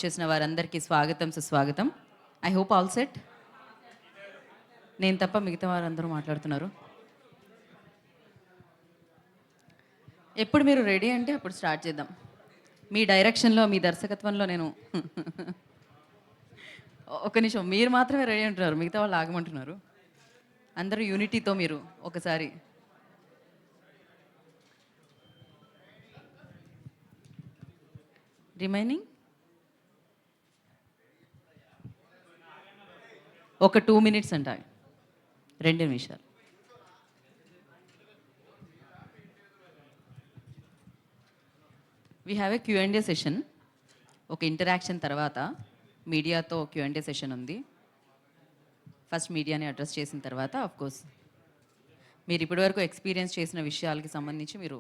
చేసిన వారందరికీ స్వాగతం సుస్వాగతం. I hope all set. నేను తప్ప మిగతా వారందరూ మాట్లాడుతున్నారు. ఎప్పుడు మీరు రెడీ అంటే అప్పుడు స్టార్ట్ చేద్దాం. మీ డైరెక్షన్లో, మీ దర్శకత్వంలో నేను ఒక నిమిషం, మీరు మాత్రమే రెడీ అంటున్నారు, మిగతా వాళ్ళు ఆగమంటున్నారు. అందరూ యూనిటీతో మీరు ఒకసారి రిమైనింగ్ ఒక 2 minutes అంట, 2 నిమిషాలు. We have a Q&A session. ఒక ఇంటరాక్షన్ తర్వాత మీడియాతో Q&A సెషన్ ఉంది. ఫస్ట్ మీడియాని అడ్రస్ చేసిన తర్వాత కోర్స్ మీరు ఇప్పటివరకు ఎక్స్పీరియన్స్ చేసిన విషయాలకి సంబంధించి మీరు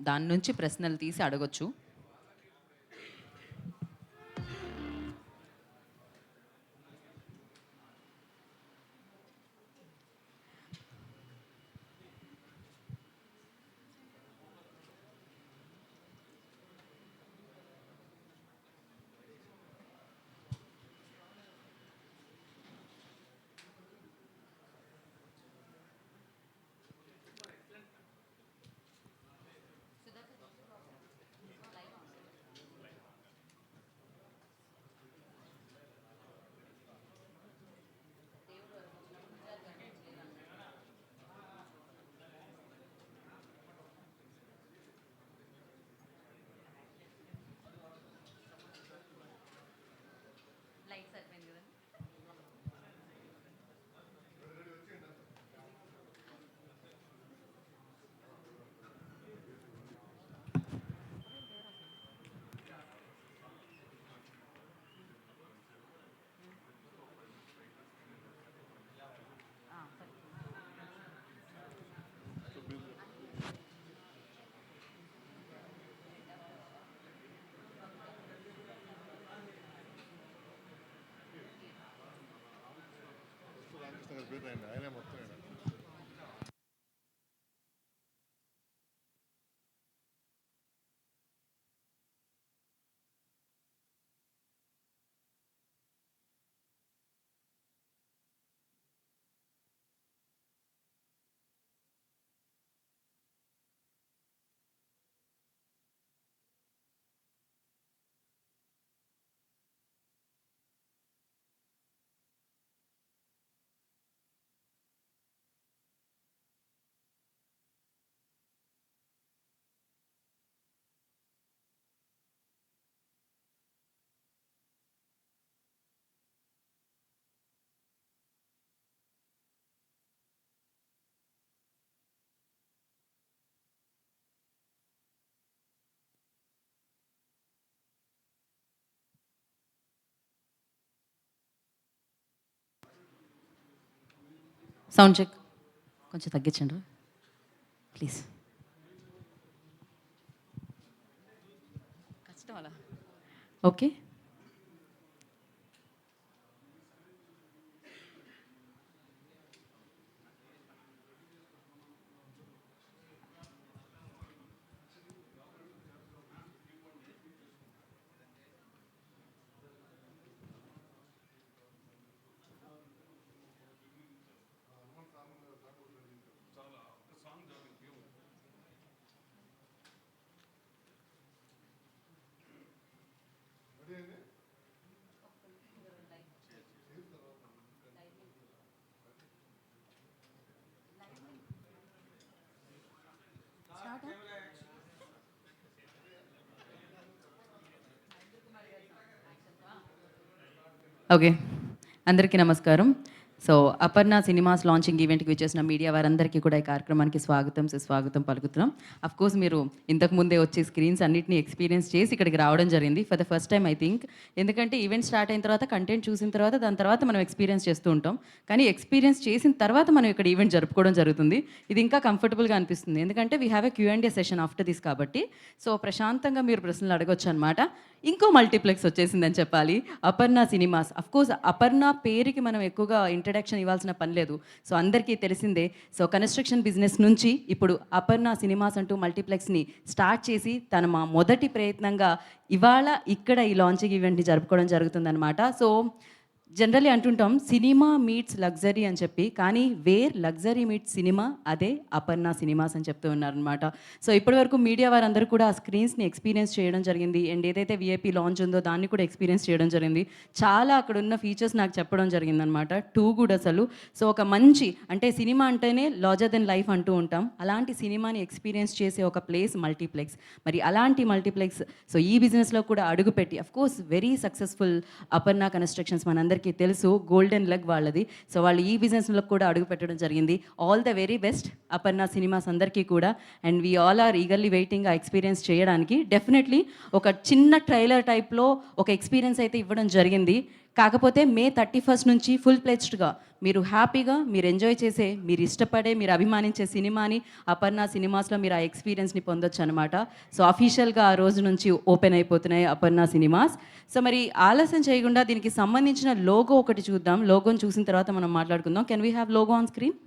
దాని నుంచి ప్రశ్నలు తీసి అడగొచ్చు. ఆయనే మొత్తం సౌండ్ చెక్ కొంచెం తగ్గించండి ప్లీజ్. కష్టం అలా. Okay, okay. అందరికీ నమస్కారం. సో అపర్ణ సినిమాస్ లాంచింగ్ ఈవెంట్కి వచ్చేసిన మీడియా వారందరికీ కూడా ఈ కార్యక్రమానికి స్వాగతం సుస్వాగతం పలుకుతున్నాం. కోర్స్ మీరు ఇంతకుముందే వచ్చి స్క్రీన్స్ అన్నింటినీ ఎక్స్పీరియన్స్ చేసి ఇక్కడికి రావడం జరిగింది for the first time I think. ఎందుకంటే ఈవెంట్ స్టార్ట్ అయిన తర్వాత కంటెంట్ చూసిన తర్వాత దాని తర్వాత మనం ఎక్స్పీరియన్స్ చేస్తూ ఉంటాం. కానీ ఎక్స్పీరియన్స్ చేసిన తర్వాత మనం ఇక్కడ ఈవెంట్ జరుపుకోవడం జరుగుతుంది. ఇది ఇంకా కంఫర్టబుల్గా అనిపిస్తుంది, ఎందుకంటే we have a Q&A session after this కాబట్టి. సో ప్రశాంతంగా మీరు ప్రశ్నలు అడగొచ్చు అనమాట. ఇంకో మల్టీప్లెక్స్ వచ్చేసిందని చెప్పాలి, అపర్ణ సినిమాస్. కోర్స్ అపర్ణ పేరుకి మనం ఎక్కువగా ఇంట్రడక్షన్ ఇవ్వాల్సిన పని లేదు. సో అందరికీ తెలిసిందే. సో కన్‌స్ట్రక్షన్ బిజినెస్ నుంచి ఇప్పుడు అపర్ణ సినిమాస్ అంటూ మల్టీప్లెక్స్‌ని స్టార్ట్ చేసి తన మా మొదటి ప్రయత్నంగా ఇవాళ ఇక్కడ ఈ లాంచింగ్ ఈవెంట్‌ని జరుపుకోవడం జరుగుతుందనమాట. సో జనరల్లీ అంటుంటాం సినిమా మీట్స్ లగ్జరీ అని చెప్పి, కానీ వేర్ లగ్జరీ మీట్స్ సినిమా అదే అపర్ణ సినిమాస్ అని చెప్తూ ఉన్నారనమాట. సో ఇప్పటివరకు మీడియా వారందరూ కూడా ఆ స్క్రీన్స్ని ఎక్స్పీరియన్స్ చేయడం జరిగింది. అండ్ ఏదైతే విఐపీ లాంచ్ ఉందో దాన్ని కూడా ఎక్స్పీరియన్స్ చేయడం జరిగింది. చాలా అక్కడ ఉన్న ఫీచర్స్ నాకు చెప్పడం జరిగిందనమాట. టూ గుడ్ అసలు. సో ఒక మంచి అంటే సినిమా అంటేనే లార్జర్ దెన్ లైఫ్ అంటూ ఉంటాం. అలాంటి సినిమాని ఎక్స్పీరియన్స్ చేసే ఒక ప్లేస్ మల్టీప్లెక్స్. మరి అలాంటి మల్టీప్లెక్స్ సో ఈ బిజినెస్లో కూడా అడుగుపెట్టి of course very successful Aparna constructions మనందరికీ తెలుసు, గోల్డెన్ లెగ్ వాళ్ళది. సో వాళ్ళు ఈ బిజినెస్లో కూడా అడుగు పెట్టడం జరిగింది. All the very best Aparna Cinemas అందరికీ కూడా. And we all are eagerly waiting ఆ ఎక్స్పీరియన్స్ చేయడానికి. డెఫినెట్లీ ఒక చిన్న ట్రైలర్ టైప్లో ఒక ఎక్స్పీరియన్స్ అయితే ఇవ్వడం జరిగింది. కాకపోతే మే 31 నుంచి ఫుల్ ప్లెజ్డ్గా మీరు హ్యాపీగా మీరు ఎంజాయ్ చేసే, మీరు ఇష్టపడే, మీరు అభిమానించే సినిమాని అపర్ణ సినిమాస్లో మీరు ఆ ఎక్స్పీరియన్స్ని పొందొచ్చు అనమాట. సో అఫీషియల్గా ఆ రోజు నుంచి ఓపెన్ అయిపోతున్నాయి అపర్ణ సినిమాస్. సో మరి ఆలస్యం చేయకుండా దీనికి సంబంధించిన లోగో ఒకటి చూద్దాం. లోగోని చూసిన తర్వాత మనం మాట్లాడుకుందాం. Can we have logo on screen?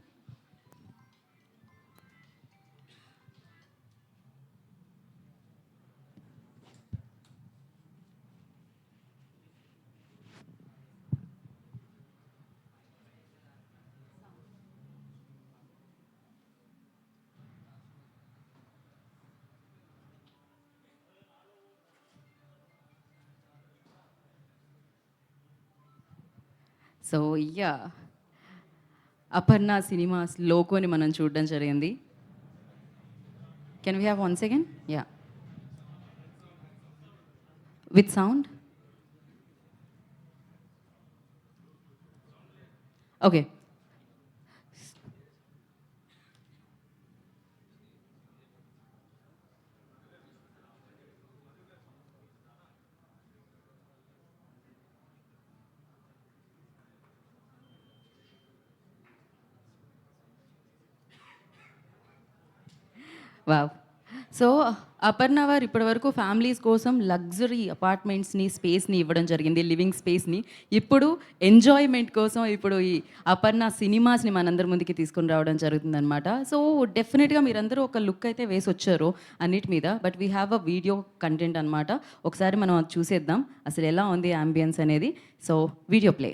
So yeah Aparna cinemas లోగోని మనం చూడడం జరిగింది. Can we have one second? Yeah, with sound. Okay. Wow! So Aparna వారు ఇప్పటివరకు ఫ్యామిలీస్ కోసం లగ్జరీ అపార్ట్మెంట్స్‌ని, స్పేస్‌ని ఇవ్వడం జరిగింది, లివింగ్ స్పేస్‌ని. ఇప్పుడు ఎంజాయ్‌మెంట్ కోసం ఇప్పుడు ఈ అపర్ణ సినిమాస్‌ని మనందరి ముందుకి తీసుకొని రావడం జరుగుతుందనమాట. సో డెఫినెట్‌గా మీరందరూ ఒక లుక్ అయితే వేసొచ్చారు అన్నిటి మీద. But we have a video content అనమాట. ఒకసారి మనం అది చూసేద్దాం అసలు ఎలా ఉంది యాంబియన్స్ అనేది. So video play.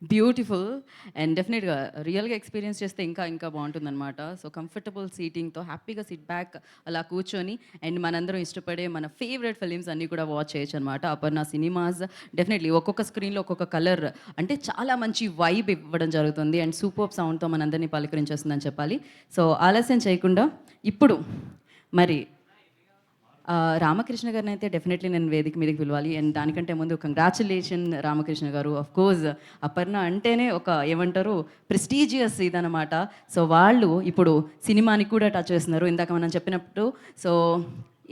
Beautiful and డెఫినెట్గా రియల్గా ఎక్స్పీరియన్స్ చేస్తే ఇంకా ఇంకా బాగుంటుందన్నమాట. సో కంఫర్టబుల్ సీటింగ్తో హ్యాపీగా సిట్ బ్యాక్ అలా కూర్చొని అండ్ మనందరం ఇష్టపడే మన ఫేవరెట్ ఫిలిమ్స్ అన్నీ కూడా వాచ్ చేయొచ్చు అనమాట. అపర్ణ సినిమాస్ డెఫినెట్లీ ఒక్కొక్క స్క్రీన్లో ఒక్కొక్క కలర్ అంటే చాలా మంచి వైబ్ ఇవ్వడం జరుగుతుంది అండ్ సూపర్ సౌండ్తో మనందరినీ పలకరించేస్తుందని చెప్పాలి. సో ఆలస్యం చేయకుండా ఇప్పుడు మరి రామకృష్ణ గారిని అయితే డెఫినెట్లీ నేను వేదిక మీదకి పిలవాలి అండ్ దానికంటే ముందు కంగ్రాచులేషన్ రామకృష్ణ గారు. ఆఫ్ కోర్స్ అపర్ణ అంటేనే ఒక ఏమంటారు ప్రెస్టీజియస్ ఇదనమాట. సో వాళ్ళు ఇప్పుడు సినిమాని కూడా టచ్ చేస్తున్నారు. ఇందాక మనం చెప్పినప్పుడు సో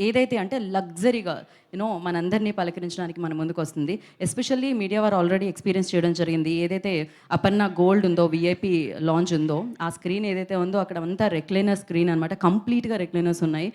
ఏదైతే అంటే లగ్జరీగా యూనో మనందరినీ పలకరించడానికి మన ముందుకు వస్తుంది. ఎస్పెషల్లీ మీడియా వారు ఆల్రెడీ ఎక్స్పీరియన్స్ చేయడం జరిగింది. ఏదైతే అపర్ణ గోల్డ్ ఉందో విఐపి లాంచ్ ఉందో ఆ స్క్రీన్ ఏదైతే ఉందో అక్కడ అంతా రెక్లైనర్ స్క్రీన్ అనమాట. కంప్లీట్గా రెక్లైనర్స్ ఉన్నాయి.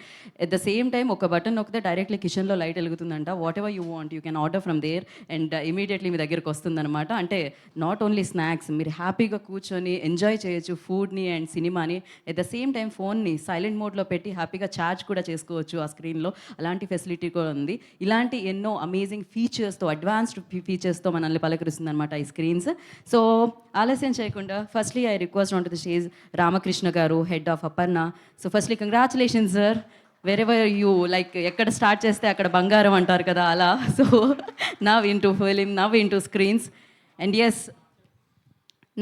ఎట్ ద సేమ్ టైం ఒక బటన్ నొక్కితే డైరెక్ట్లీ కిచెన్లో లైట్ వెలుగుతుందంట. Whatever you want you can order from there and immediately మీ దగ్గరికి వస్తుందన్నమాట. అంటే నాట్ ఓన్లీ స్నాక్స్, మీరు హ్యాపీగా కూర్చొని ఎంజాయ్ చేయొచ్చు ఫుడ్ని అండ్ సినిమాని. ఎట్ ద సేమ్ టైం ఫోన్ని సైలెంట్ మోడ్లో పెట్టి హ్యాపీగా ఛార్జ్ కూడా చేసుకోవచ్చు ఆ స్క్రీన్లో. అలాంటి ఫెసిలిటీ కూడా ఉంది. ఇలాంటి ఎన్నో అమేజింగ్ ఫీచర్స్తో అడ్వాన్స్డ్ ఫీచర్స్తో మనల్ని పలకరిస్తుంది అనమాట ఈ స్క్రీన్స్. సో ఆలస్యం చేయకుండా firstly I request on to the stage Ramakrishna garu, head of Aparna. So firstly congratulations sir. Wherever you like ఎక్కడ స్టార్ట్ చేస్తే అక్కడ బంగారం అంటారు కదా అలా. So now into film, now into screens and yes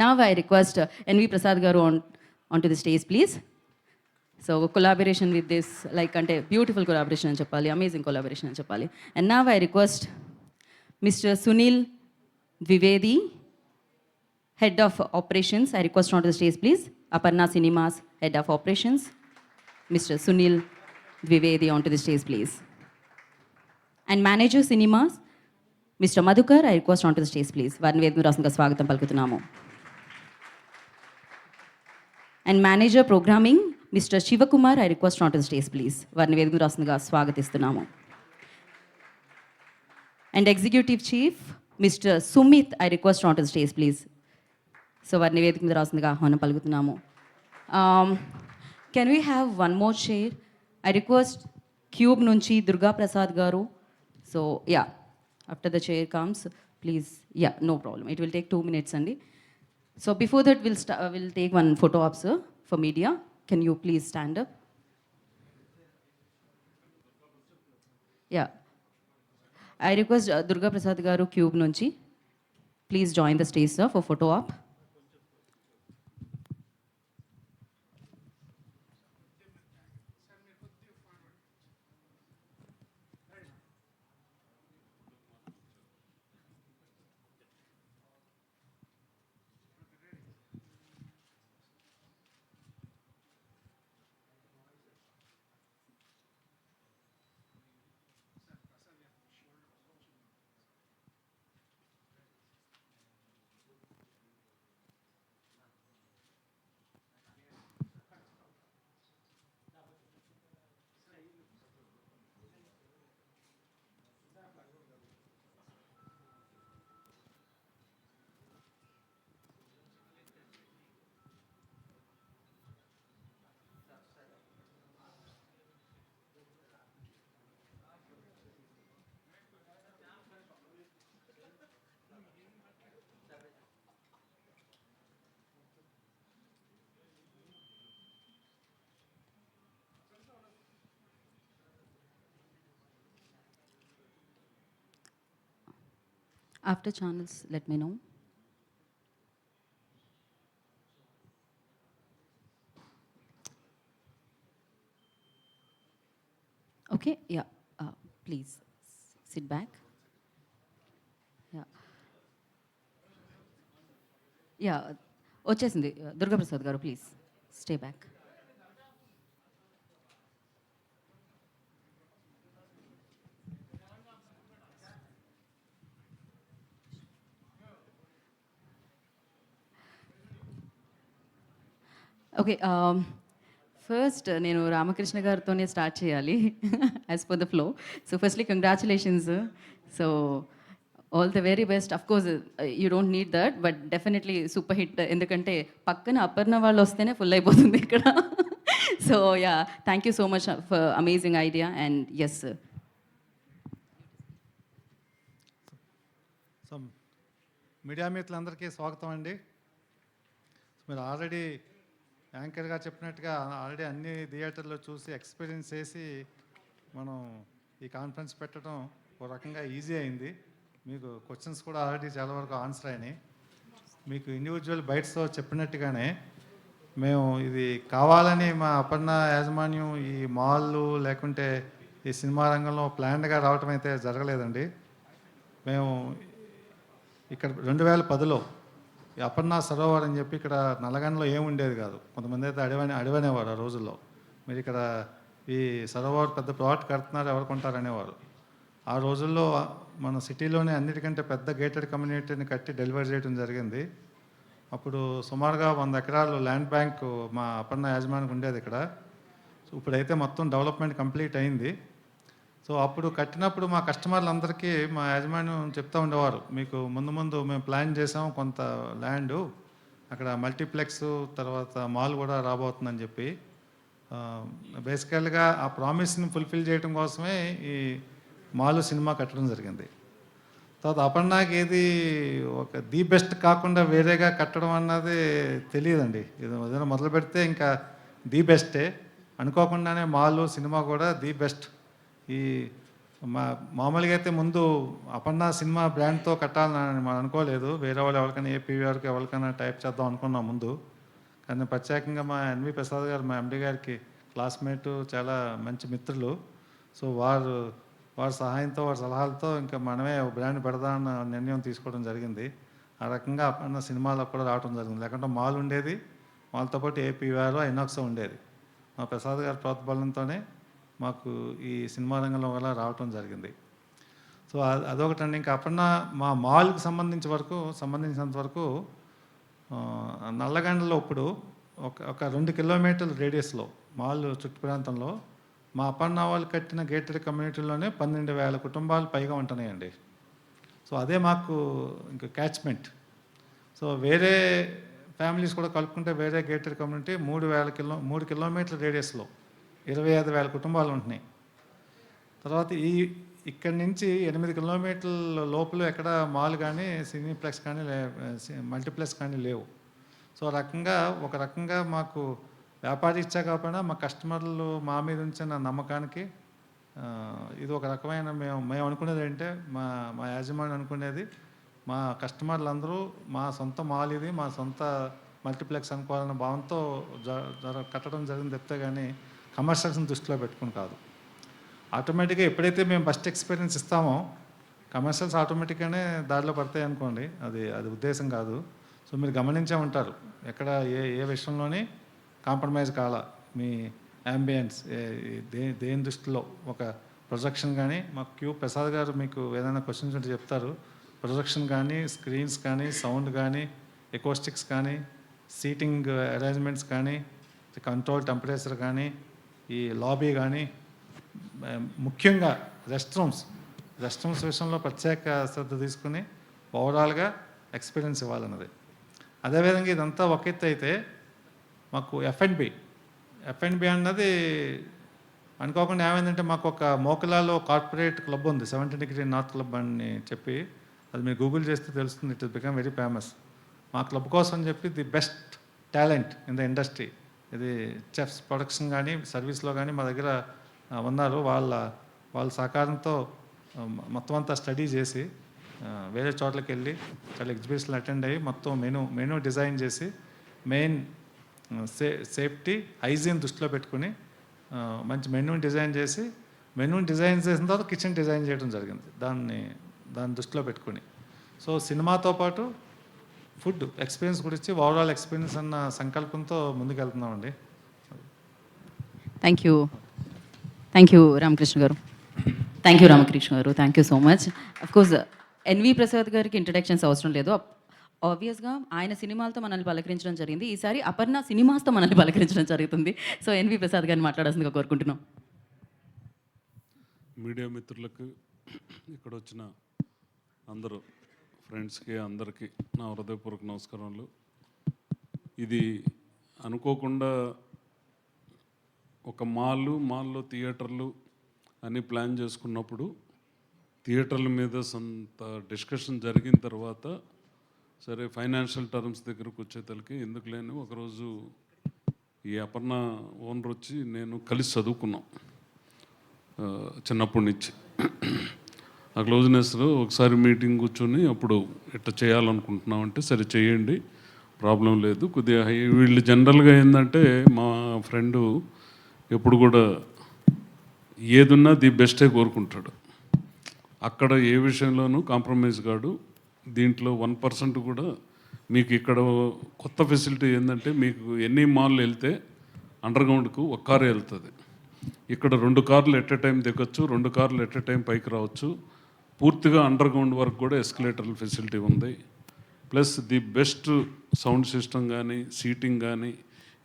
now I request NV Prasad garu on to the stage please. So collaboration with this like అంటే beautiful collaboration అని చెప్పాలి, అమేజింగ్ కొలాబరేషన్ అని చెప్పాలి. And now I request mister Sunil Dwivedi, head of operations. I request on to the stage please. Aparna cinemas head of operations mister Sunil Dwivedi on to the stage please. And manager cinemas mister Madhukar. I request on to the stage please. వారిని వేదిక రాసంగా స్వాగతం పలుకుతున్నాము. And manager programming mister Shivakumar. I request on to the stage please. వారిని వేదిక రాసంగా స్వాగతిస్తున్నాము. And executive chief mister Sumit. I request on to the stage please. So వారిని వేదిక మీద రాసిందిగా ఆహ్వానం పలుకుతున్నాము. Can we have one more share? I request Qube నుంచి Durga Prasad garu. So yeah after the chair comes please. Yeah no problem, it will take 2 minutes అండి. So before that, we'll take one photo op, sir, for media. Can you please stand up? Yeah. I request Durga Prasad garu Cube nunchi. Please join the stage, sir, for photo op. After channels, let me know. Okay, yeah, please sit back. Yeah, వచ్చేసింది. దుర్గా ప్రసాద్ గారు please stay back. Okay, first నేను రామకృష్ణ గారితోనే start చేయాలి as per the flow. So firstly congratulations. So all the very best. Of course you don't need that, but definitely super hit. ఎందుకంటే పక్కన అపర్ణ వాళ్ళు వస్తేనే full అయిపోతుంది ఇక్కడ. So yeah, thank you so much for amazing idea and yes. Some media మిత్రులందరికీ స్వాగతం అండి. మీరు ఆల్రెడీ యాంకర్గా చెప్పినట్టుగా ఆల్రెడీ అన్ని థియేటర్లో చూసి ఎక్స్పీరియన్స్ చేసి మనం ఈ కాన్ఫరెన్స్ పెట్టడం ఒక రకంగా ఈజీ అయింది. మీకు క్వశ్చన్స్ కూడా ఆల్రెడీ చాలా వరకు ఆన్సర్ అయినాయి. మీకు ఇండివిజువల్ బైట్స్తో చెప్పినట్టుగానే మేము ఇది కావాలని మా అపర్ణ యాజమాన్యం ఈ మాల్లు లేకుంటే ఈ సినిమా రంగంలో ప్లాన్డ్గా రావటం అయితే జరగలేదండి. మేము ఇక్కడ 2010లో ఈ అపర్ణ సరోవర్ అని చెప్పి ఇక్కడ నల్లగండలో ఏముండేది కాదు. కొంతమంది అయితే అడివనేవారు ఆ రోజుల్లో. మీరు ఇక్కడ ఈ సరోవర్ పెద్ద ప్లాట్ కడుతున్నారు, ఎవరు కొంటారనేవారు. ఆ రోజుల్లో మన సిటీలోనే అన్నిటికంటే పెద్ద గేటెడ్ కమ్యూనిటీని కట్టి డెలివరీ చేయడం జరిగింది. అప్పుడు సుమారుగా 100 ఎకరాలు ల్యాండ్ బ్యాంక్ మా అపర్ణ యాజమాన్యానికి ఉండేది ఇక్కడ. సో ఇప్పుడైతే మొత్తం డెవలప్మెంట్ కంప్లీట్ అయింది. సో అప్పుడు కట్టినప్పుడు మా కస్టమర్లందరికీ మా యాజమాన్యం చెప్తూ ఉండేవారు, మీకు ముందు మేము ప్లాన్ చేసాం కొంత ల్యాండు, అక్కడ మల్టీప్లెక్స్ తర్వాత మాల్ కూడా రాబోతుందని చెప్పి. బేసికల్గా ఆ ప్రామిస్ని ఫుల్ఫిల్ చేయడం కోసమే ఈ మాల్ సినిమా కట్టడం జరిగింది. తర్వాత అపర్ణకి ఏది ఒక ది బెస్ట్ కాకుండా వేరేగా కట్టడం అన్నది తెలియదండి. ఇది ఏదైనా మొదలు పెడితే ఇంకా ది బెస్టే అనుకోకుండానే మాల్ సినిమా కూడా ది బెస్ట్. ఈ మామూలుగా అయితే ముందు అపర్ణ సినిమా బ్రాండ్తో కట్టాలని మనం అనుకోలేదు. వేరే వాళ్ళు ఎవరికైనా ఏపీఆర్కి ఎవరికైనా టైప్ చేద్దాం అనుకున్నాం ముందు. కానీ ప్రత్యేకంగా మా ఎన్వి ప్రసాద్ గారు మా ఎండి గారికి క్లాస్మేటు, చాలా మంచి మిత్రులు. సో వారి సహాయంతో వారి సలహాలతో ఇంకా మనమే బ్రాండ్ పెడదామన్న నిర్ణయం తీసుకోవడం జరిగింది. ఆ రకంగా అపర్ణ సినిమాలో కూడా రావడం జరిగింది. లేకుంటే మాల్ ఉండేది, మాల్తో పాటు ఏపీఆర్ ఐనాక్స్ ఉండేది. మా ప్రసాద్ గారి ప్రోత్బలంతోనే మాకు ఈ సినిమా రంగంలో వల్ల రావటం జరిగింది. సో అదొకటండి. ఇంకా అపర్ణ మా మాల్కి సంబంధించినంత వరకు నల్లగండలో ఇప్పుడు ఒక 2 కిలోమీటర్ల రేడియస్లో మాల్ చుట్టు ప్రాంతంలో మా అపర్ణ వాళ్ళు కట్టిన గేటెడ్ కమ్యూనిటీలోనే 12,000 కుటుంబాలు పైగా ఉంటున్నాయండి. సో అదే మాకు ఇంకా క్యాచ్మెంట్. సో వేరే ఫ్యామిలీస్ కూడా కలుపుకుంటే వేరే గేటెడ్ కమ్యూనిటీ 3 కిలోమీటర్ల రేడియస్లో 25,000 కుటుంబాలు ఉంటున్నాయి. తర్వాత ఇక్కడి నుంచి 8 కిలోమీటర్ల లోపల ఎక్కడ మాల్ కానీ సినీప్లెక్స్ కానీ మల్టీప్లెక్స్ కానీ లేవు. సో ఒక రకంగా మాకు వ్యాపారి ఇచ్చా కాకపోయినా మా కస్టమర్లు మా మీద ఉంచిన నమ్మకానికి ఇది ఒక రకమైన మేము అనుకునేది ఏంటంటే మా యాజమాన్యం అనుకునేది మా కస్టమర్లు అందరూ మా సొంత మాల్ ఇది, మా సొంత మల్టీప్లెక్స్ అనుకోవాలన్న భావంతో కట్టడం జరిగింది తప్పితే కానీ కమర్షియల్స్ని దృష్టిలో పెట్టుకుని కాదు. ఆటోమేటిక్గా ఎప్పుడైతే మేము ఫస్ట్ ఎక్స్పీరియన్స్ ఇస్తామో కమర్షియల్స్ ఆటోమేటిక్గానే దారిలో పడతాయి అనుకోండి. అది ఉద్దేశం కాదు. సో మీరు గమనించే ఉంటారు ఎక్కడ ఏ విషయంలోని కాంప్రమైజ్ కాల. మీ యాంబియన్స్ దేని దృష్టిలో ఒక ప్రొజెక్షన్ కానీ మాకు క్యూ ప్రసాద్ గారు మీకు ఏదైనా క్వశ్చన్స్ ఉంటే చెప్తారు. ప్రొజెక్షన్ కానీ, స్క్రీన్స్ కానీ, సౌండ్ కానీ, ఎకోస్టిక్స్ కానీ, సీటింగ్ అరేంజ్మెంట్స్ కానీ, కంట్రోల్ టెంపరేచర్ కానీ, ఈ లాబీ కానీ, ముఖ్యంగా రెస్ట్ రూమ్స్ విషయంలో ప్రత్యేక శ్రద్ధ తీసుకుని ఓవరాల్గా ఎక్స్పీరియన్స్ ఇవ్వాలన్నది. అదేవిధంగా ఇదంతా ఒక ఎత్తు అయితే మాకు ఎఫ్ఎండ్బి అన్నది అనుకోకుండా ఏమైందంటే మాకు ఒక మోకలాలో కార్పొరేట్ క్లబ్ ఉంది, 70 డిగ్రీ నార్త్ క్లబ్ అని చెప్పి. అది మీరు గూగుల్ చేస్తే తెలుస్తుంది. It is become very famous. మా క్లబ్ కోసం చెప్పి the best talent in the industry, ఇది చెఫ్స్ ప్రొడక్షన్ కానీ సర్వీస్లో కానీ మా దగ్గర ఉన్నారు. వాళ్ళ సహకారంతో మొత్తం అంతా స్టడీ చేసి వేరే చోట్లకి వెళ్ళి చాలా ఎగ్జిబిషన్లు అటెండ్ అయ్యి మొత్తం మెనూ డిజైన్ చేసి మెయిన్ సేఫ్టీ హైజీన్ దృష్టిలో పెట్టుకుని మంచి మెనూని డిజైన్ చేసిన తర్వాత కిచెన్ డిజైన్ చేయడం జరిగింది దాన్ని దృష్టిలో పెట్టుకుని. సో సినిమాతో పాటు ఫుడ్ ఎక్స్పీరియన్స్ గురించి ఓవరాల్ ఎక్స్పీరియన్స్ అన్న సంకల్పంతో ముందుకెళ్తున్నామండి. థ్యాంక్ యూ రామకృష్ణ గారు. Thank you so much. Of course NV Prasad గారికి ఇంట్రడక్షన్స్ అవసరం లేదు. ఆబ్వియస్గా ఆయన సినిమాలతో మనల్ని పలకరించడం జరిగింది. ఈసారి అపర్ణ సినిమాస్తో మనల్ని పలకరించడం జరుగుతుంది. సో ఎన్వి ప్రసాద్ గారిని మాట్లాడాల్సిందిగా కోరుకుంటున్నాం. మీడియా మిత్రులకు, ఇక్కడ వచ్చిన అందరూ ఫ్రెండ్స్కి అందరికీ నా హృదయపూర్వక నమస్కారాలు. ఇది అనుకోకుండా ఒక మాల్లో థియేటర్లు అని ప్లాన్ చేసుకున్నప్పుడు థియేటర్ల మీద కొంత డిస్కషన్ జరిగిన తర్వాత సరే ఫైనాన్షియల్ టర్మ్స్ దగ్గరకు వచ్చేతలకి ఎందుకు లేని ఒకరోజు ఈ అపర్ణ ఓనర్ వచ్చి నేను కలిసి చదువుకున్నాం చిన్నప్పటి నుంచి. ఆ క్లోజ్నెస్లో ఒకసారి మీటింగ్ కూర్చొని అప్పుడు ఇట్లా చేయాలనుకుంటున్నాం అంటే సరే చేయండి, ప్రాబ్లం లేదు. కొద్దిగా వీళ్ళు జనరల్గా ఏంటంటే మా ఫ్రెండు ఎప్పుడు కూడా ఏదున్నా ది బెస్టే కోరుకుంటాడు. అక్కడ ఏ విషయంలోనూ కాంప్రమైజ్ కాడు. దీంట్లో 1% కూడా మీకు ఇక్కడ కొత్త ఫెసిలిటీ ఏంటంటే మీకు ఎన్ని మాల్ వెళ్తే అండర్ గ్రౌండ్కు ఒక కారు వెళ్తుంది. ఇక్కడ 2 కార్లు ఎట్ ఎ టైం దిగొచ్చు, 2 కార్లు ఎట్ ఎ టైం పైకి రావచ్చు. పూర్తిగా అండర్ గ్రౌండ్ వరకు కూడా ఎస్కలేటర్ల ఫెసిలిటీ ఉంది. Plus the best sound system కానీ సీటింగ్ కానీ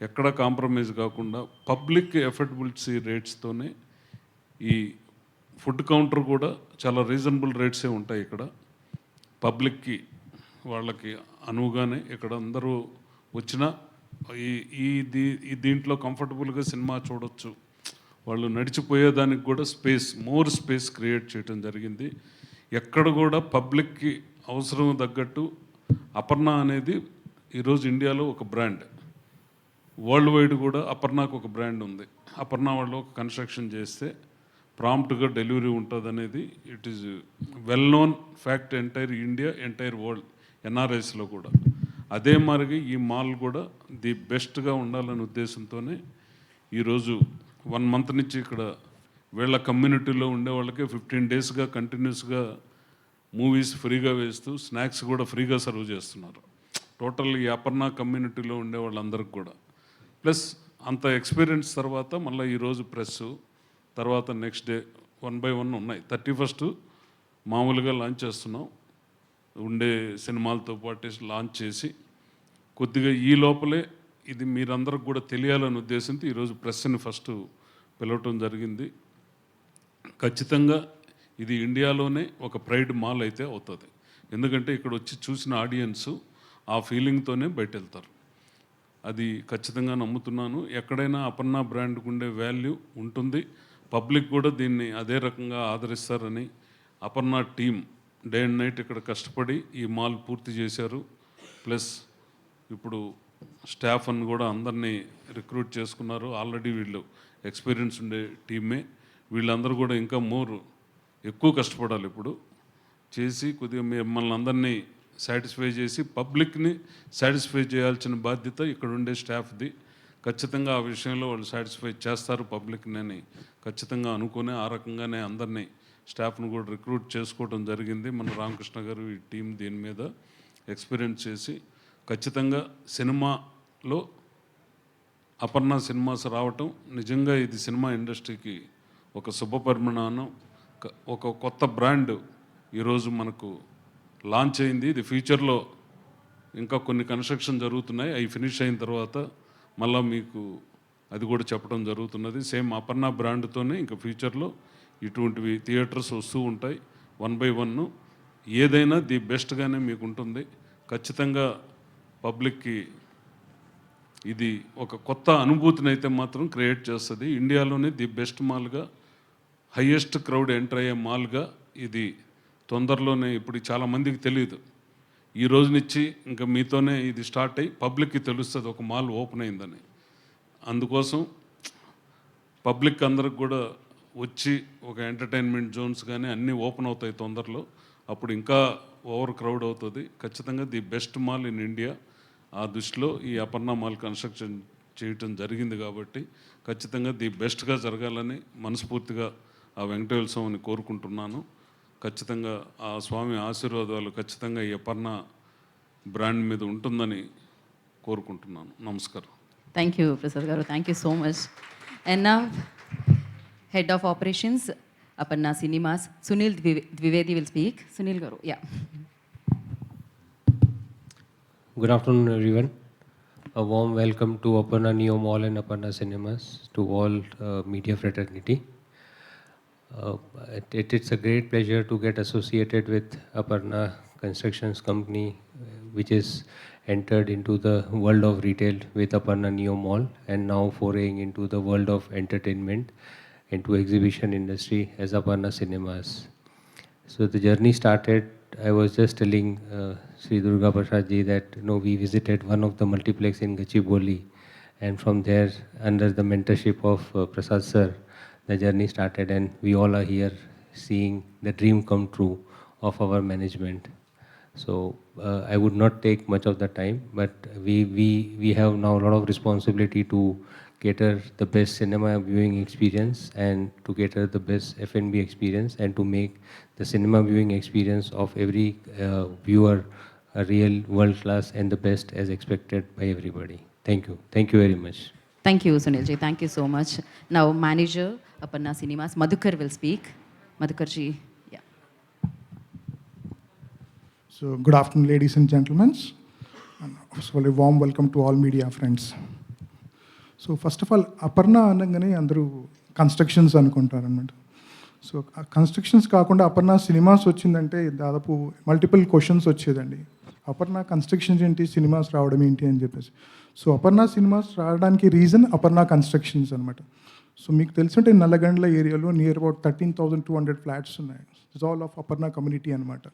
ఎక్కడ కాంప్రమైజ్ కాకుండా పబ్లిక్ ఎఫర్డబిలిటీ రేట్స్తోనే ఈ ఫుడ్ కౌంటర్ కూడా చాలా రీజనబుల్ రేట్సే ఉంటాయి ఇక్కడ. పబ్లిక్కి వాళ్ళకి అనువుగానే ఇక్కడ అందరూ వచ్చినా ఈ దీంట్లో కంఫర్టబుల్గా సినిమా చూడొచ్చు. వాళ్ళు నడిచిపోయేదానికి కూడా మోర్ స్పేస్ క్రియేట్ చేయడం జరిగింది. ఎక్కడ కూడా పబ్లిక్కి అవసరం తగ్గట్టు అపర్ణ అనేది ఈరోజు ఇండియాలో ఒక బ్రాండ్. వరల్డ్ వైడ్ కూడా అపర్ణకు ఒక బ్రాండ్ ఉంది. అపర్ణ వాళ్ళు ఒక కన్స్ట్రక్షన్ చేస్తే ప్రాంప్ట్గా డెలివరీ ఉంటుంది అనేది it is well known fact entire India, entire world, ఎన్ఆర్ఐస్లో కూడా. అదే మాదిరిగా ఈ మాల్ కూడా ది బెస్ట్గా ఉండాలనే ఉద్దేశంతోనే ఈరోజు 1 మంత్ నుంచి ఇక్కడ వీళ్ళ కమ్యూనిటీలో ఉండే వాళ్ళకి 15 డేస్గా కంటిన్యూస్గా మూవీస్ ఫ్రీగా వేస్తూ స్నాక్స్ కూడా ఫ్రీగా సర్వ్ చేస్తున్నారు. టోటల్ ఈ అపర్ణ కమ్యూనిటీలో ఉండే వాళ్ళందరికీ కూడా. ప్లస్ అంత ఎక్స్పీరియన్స్ తర్వాత మళ్ళీ ఈరోజు ప్రెస్ తర్వాత నెక్స్ట్ డే 1 by 1 ఉన్నాయి. 31st మామూలుగా లాంచ్ చేస్తున్నాం. ఉండే సినిమాలతో పాటు లాంచ్ చేసి కొద్దిగా ఈ లోపలే ఇది మీరందరికి కూడా తెలియాలనే ఉద్దేశంతో ఈరోజు ప్రెస్ని ఫస్ట్ పిలవటం జరిగింది. ఖచ్చితంగా ఇది ఇండియాలోనే ఒక ప్రైడ్ మాల్ అయితే అవుతుంది. ఎందుకంటే ఇక్కడ వచ్చి చూసిన ఆడియన్స్ ఆ ఫీలింగ్తోనే బయట వెళ్తారు. అది ఖచ్చితంగా నమ్ముతున్నాను. ఎక్కడైనా అపర్ణ బ్రాండ్కి ఉండే వాల్యూ ఉంటుంది. పబ్లిక్ కూడా దీన్ని అదే రకంగా ఆదరిస్తారని Aparna team day and night ఇక్కడ కష్టపడి ఈ మాల్ పూర్తి చేశారు. ప్లస్ ఇప్పుడు స్టాఫ్ అని కూడా అందరినీ రిక్రూట్ చేసుకున్నారు. ఆల్రెడీ వీళ్ళు ఎక్స్పీరియన్స్ ఉండే టీమే. వీళ్ళందరూ కూడా ఇంకా ఎక్కువ కష్టపడాలి ఇప్పుడు చేసి కొద్దిగా మిమ్మల్ని అందరినీ సాటిస్ఫై చేసి పబ్లిక్ని సాటిస్ఫై చేయాల్సిన బాధ్యత ఇక్కడ ఉండే స్టాఫ్ది. ఖచ్చితంగా ఆ విషయంలో వాళ్ళు సాటిస్ఫై చేస్తారు పబ్లిక్ని అని ఖచ్చితంగా అనుకునే ఆ రకంగానే అందరినీ స్టాఫ్ను కూడా రిక్రూట్ చేసుకోవడం జరిగింది. మన రామకృష్ణ గారు ఈ టీం దీని మీద ఎక్స్పీరియన్స్ చేసి ఖచ్చితంగా సినిమాలో అపర్ణ సినిమాస్ రావటం నిజంగా ఇది సినిమా ఇండస్ట్రీకి ఒక శుభపరిమాణం. ఒక కొత్త బ్రాండ్ ఈరోజు మనకు లాంచ్ అయింది. ఇది ఫ్యూచర్లో ఇంకా కొన్ని కన్స్ట్రక్షన్ జరుగుతున్నాయి. అవి ఫినిష్ అయిన తర్వాత మళ్ళీ మీకు అది కూడా చెప్పడం జరుగుతున్నది. సేమ్ అపర్ణ బ్రాండ్తోనే ఇంకా ఫ్యూచర్లో ఇటువంటివి థియేటర్స్ వస్తూ ఉంటాయి. 1 by 1 ఏదైనా ది బెస్ట్గానే మీకు ఉంటుంది. ఖచ్చితంగా పబ్లిక్కి ఇది ఒక కొత్త అనుభూతిని అయితే మాత్రం క్రియేట్ చేస్తుంది. ఇండియాలోనే ది బెస్ట్ మాల్గా, హయ్యెస్ట్ క్రౌడ్ ఎంటర్ అయ్యే మాల్గా ఇది తొందరలోనే. ఇప్పుడు చాలామందికి తెలియదు. ఈ రోజు నుంచి ఇంకా మీతోనే ఇది స్టార్ట్ అయ్యి పబ్లిక్కి తెలుస్తుంది ఒక మాల్ ఓపెన్ అయిందని. అందుకోసం పబ్లిక్ అందరికి కూడా వచ్చి ఒక ఎంటర్టైన్మెంట్ జోన్స్ కానీ అన్నీ ఓపెన్ అవుతాయి తొందరలో. అప్పుడు ఇంకా ఓవర్ క్రౌడ్ అవుతుంది. ఖచ్చితంగా the best mall in India. ఆ దృష్టిలో ఈ అపర్ణ మాల్ కన్స్ట్రక్షన్ చేయటం జరిగింది కాబట్టి ఖచ్చితంగా ది బెస్ట్గా జరగాలని మనస్ఫూర్తిగా ఆ వెంకటేశ్వర స్వామిని కోరుకుంటున్నాను. ఖచ్చితంగా ఆ స్వామి ఆశీర్వాదాలు ఖచ్చితంగా ఈ అపర్ణ బ్రాండ్ మీద ఉంటుందని కోరుకుంటున్నాను. నమస్కారం. Thank you Prasad garu, thank you so much. And నా head of operations Aparna cinemas Sunil Dwivedi will speak. Sunil garu, yeah. Good afternoon, everyone. A warm welcome to Aparna Neo Mall and Aparna Cinemas, to all media fraternity. It's a great pleasure to get associated with Aparna Constructions Company, which is entered into the world of retail with Aparna Neo Mall and now foraying into the world of entertainment, into exhibition industry as Aparna Cinemas. So the journey started I was just telling Sri Durga Prasad ji that we visited one of the multiplex in Gachibowli, and from there, under the mentorship of Prasad sir, the journey started, and we all are here seeing the dream come true of our management. So I would not take much of the time, but we have now a lot of responsibility to cater the best cinema viewing experience and to cater the best F&B experience and to make the cinema viewing experience of every viewer a real world class and the best as expected by everybody. Thank you. Thank you very much. Thank you, Sunilji. Thank you so much. Now, manager, Aparna Cinemas, Madhukar will speak. Madhukarji, yeah. So, good afternoon, ladies and gentlemen. And first of all, a warm welcome to all media friends. So first of all Aparna అనగానే అందరూ constructions అనుకుంటారనమాట. So constructions కాకుండా Aparna cinemas వచ్చిందంటే దాదాపు multiple questions వచ్చేదండి. Aparna constructions ఏంటి, cinemas రావడం ఏంటి అని చెప్పేసి. సో అపర్ణ సినిమాస్ రావడానికి రీజన్ అపర్ణ కన్స్ట్రక్షన్స్ అనమాట. సో మీకు తెలిసింటే నల్లగండ్ల ఏరియాలో నియర్ అబౌట్ 13,200 ఫ్లాట్స్ ఉన్నాయి. It's all of Aparna community అనమాట.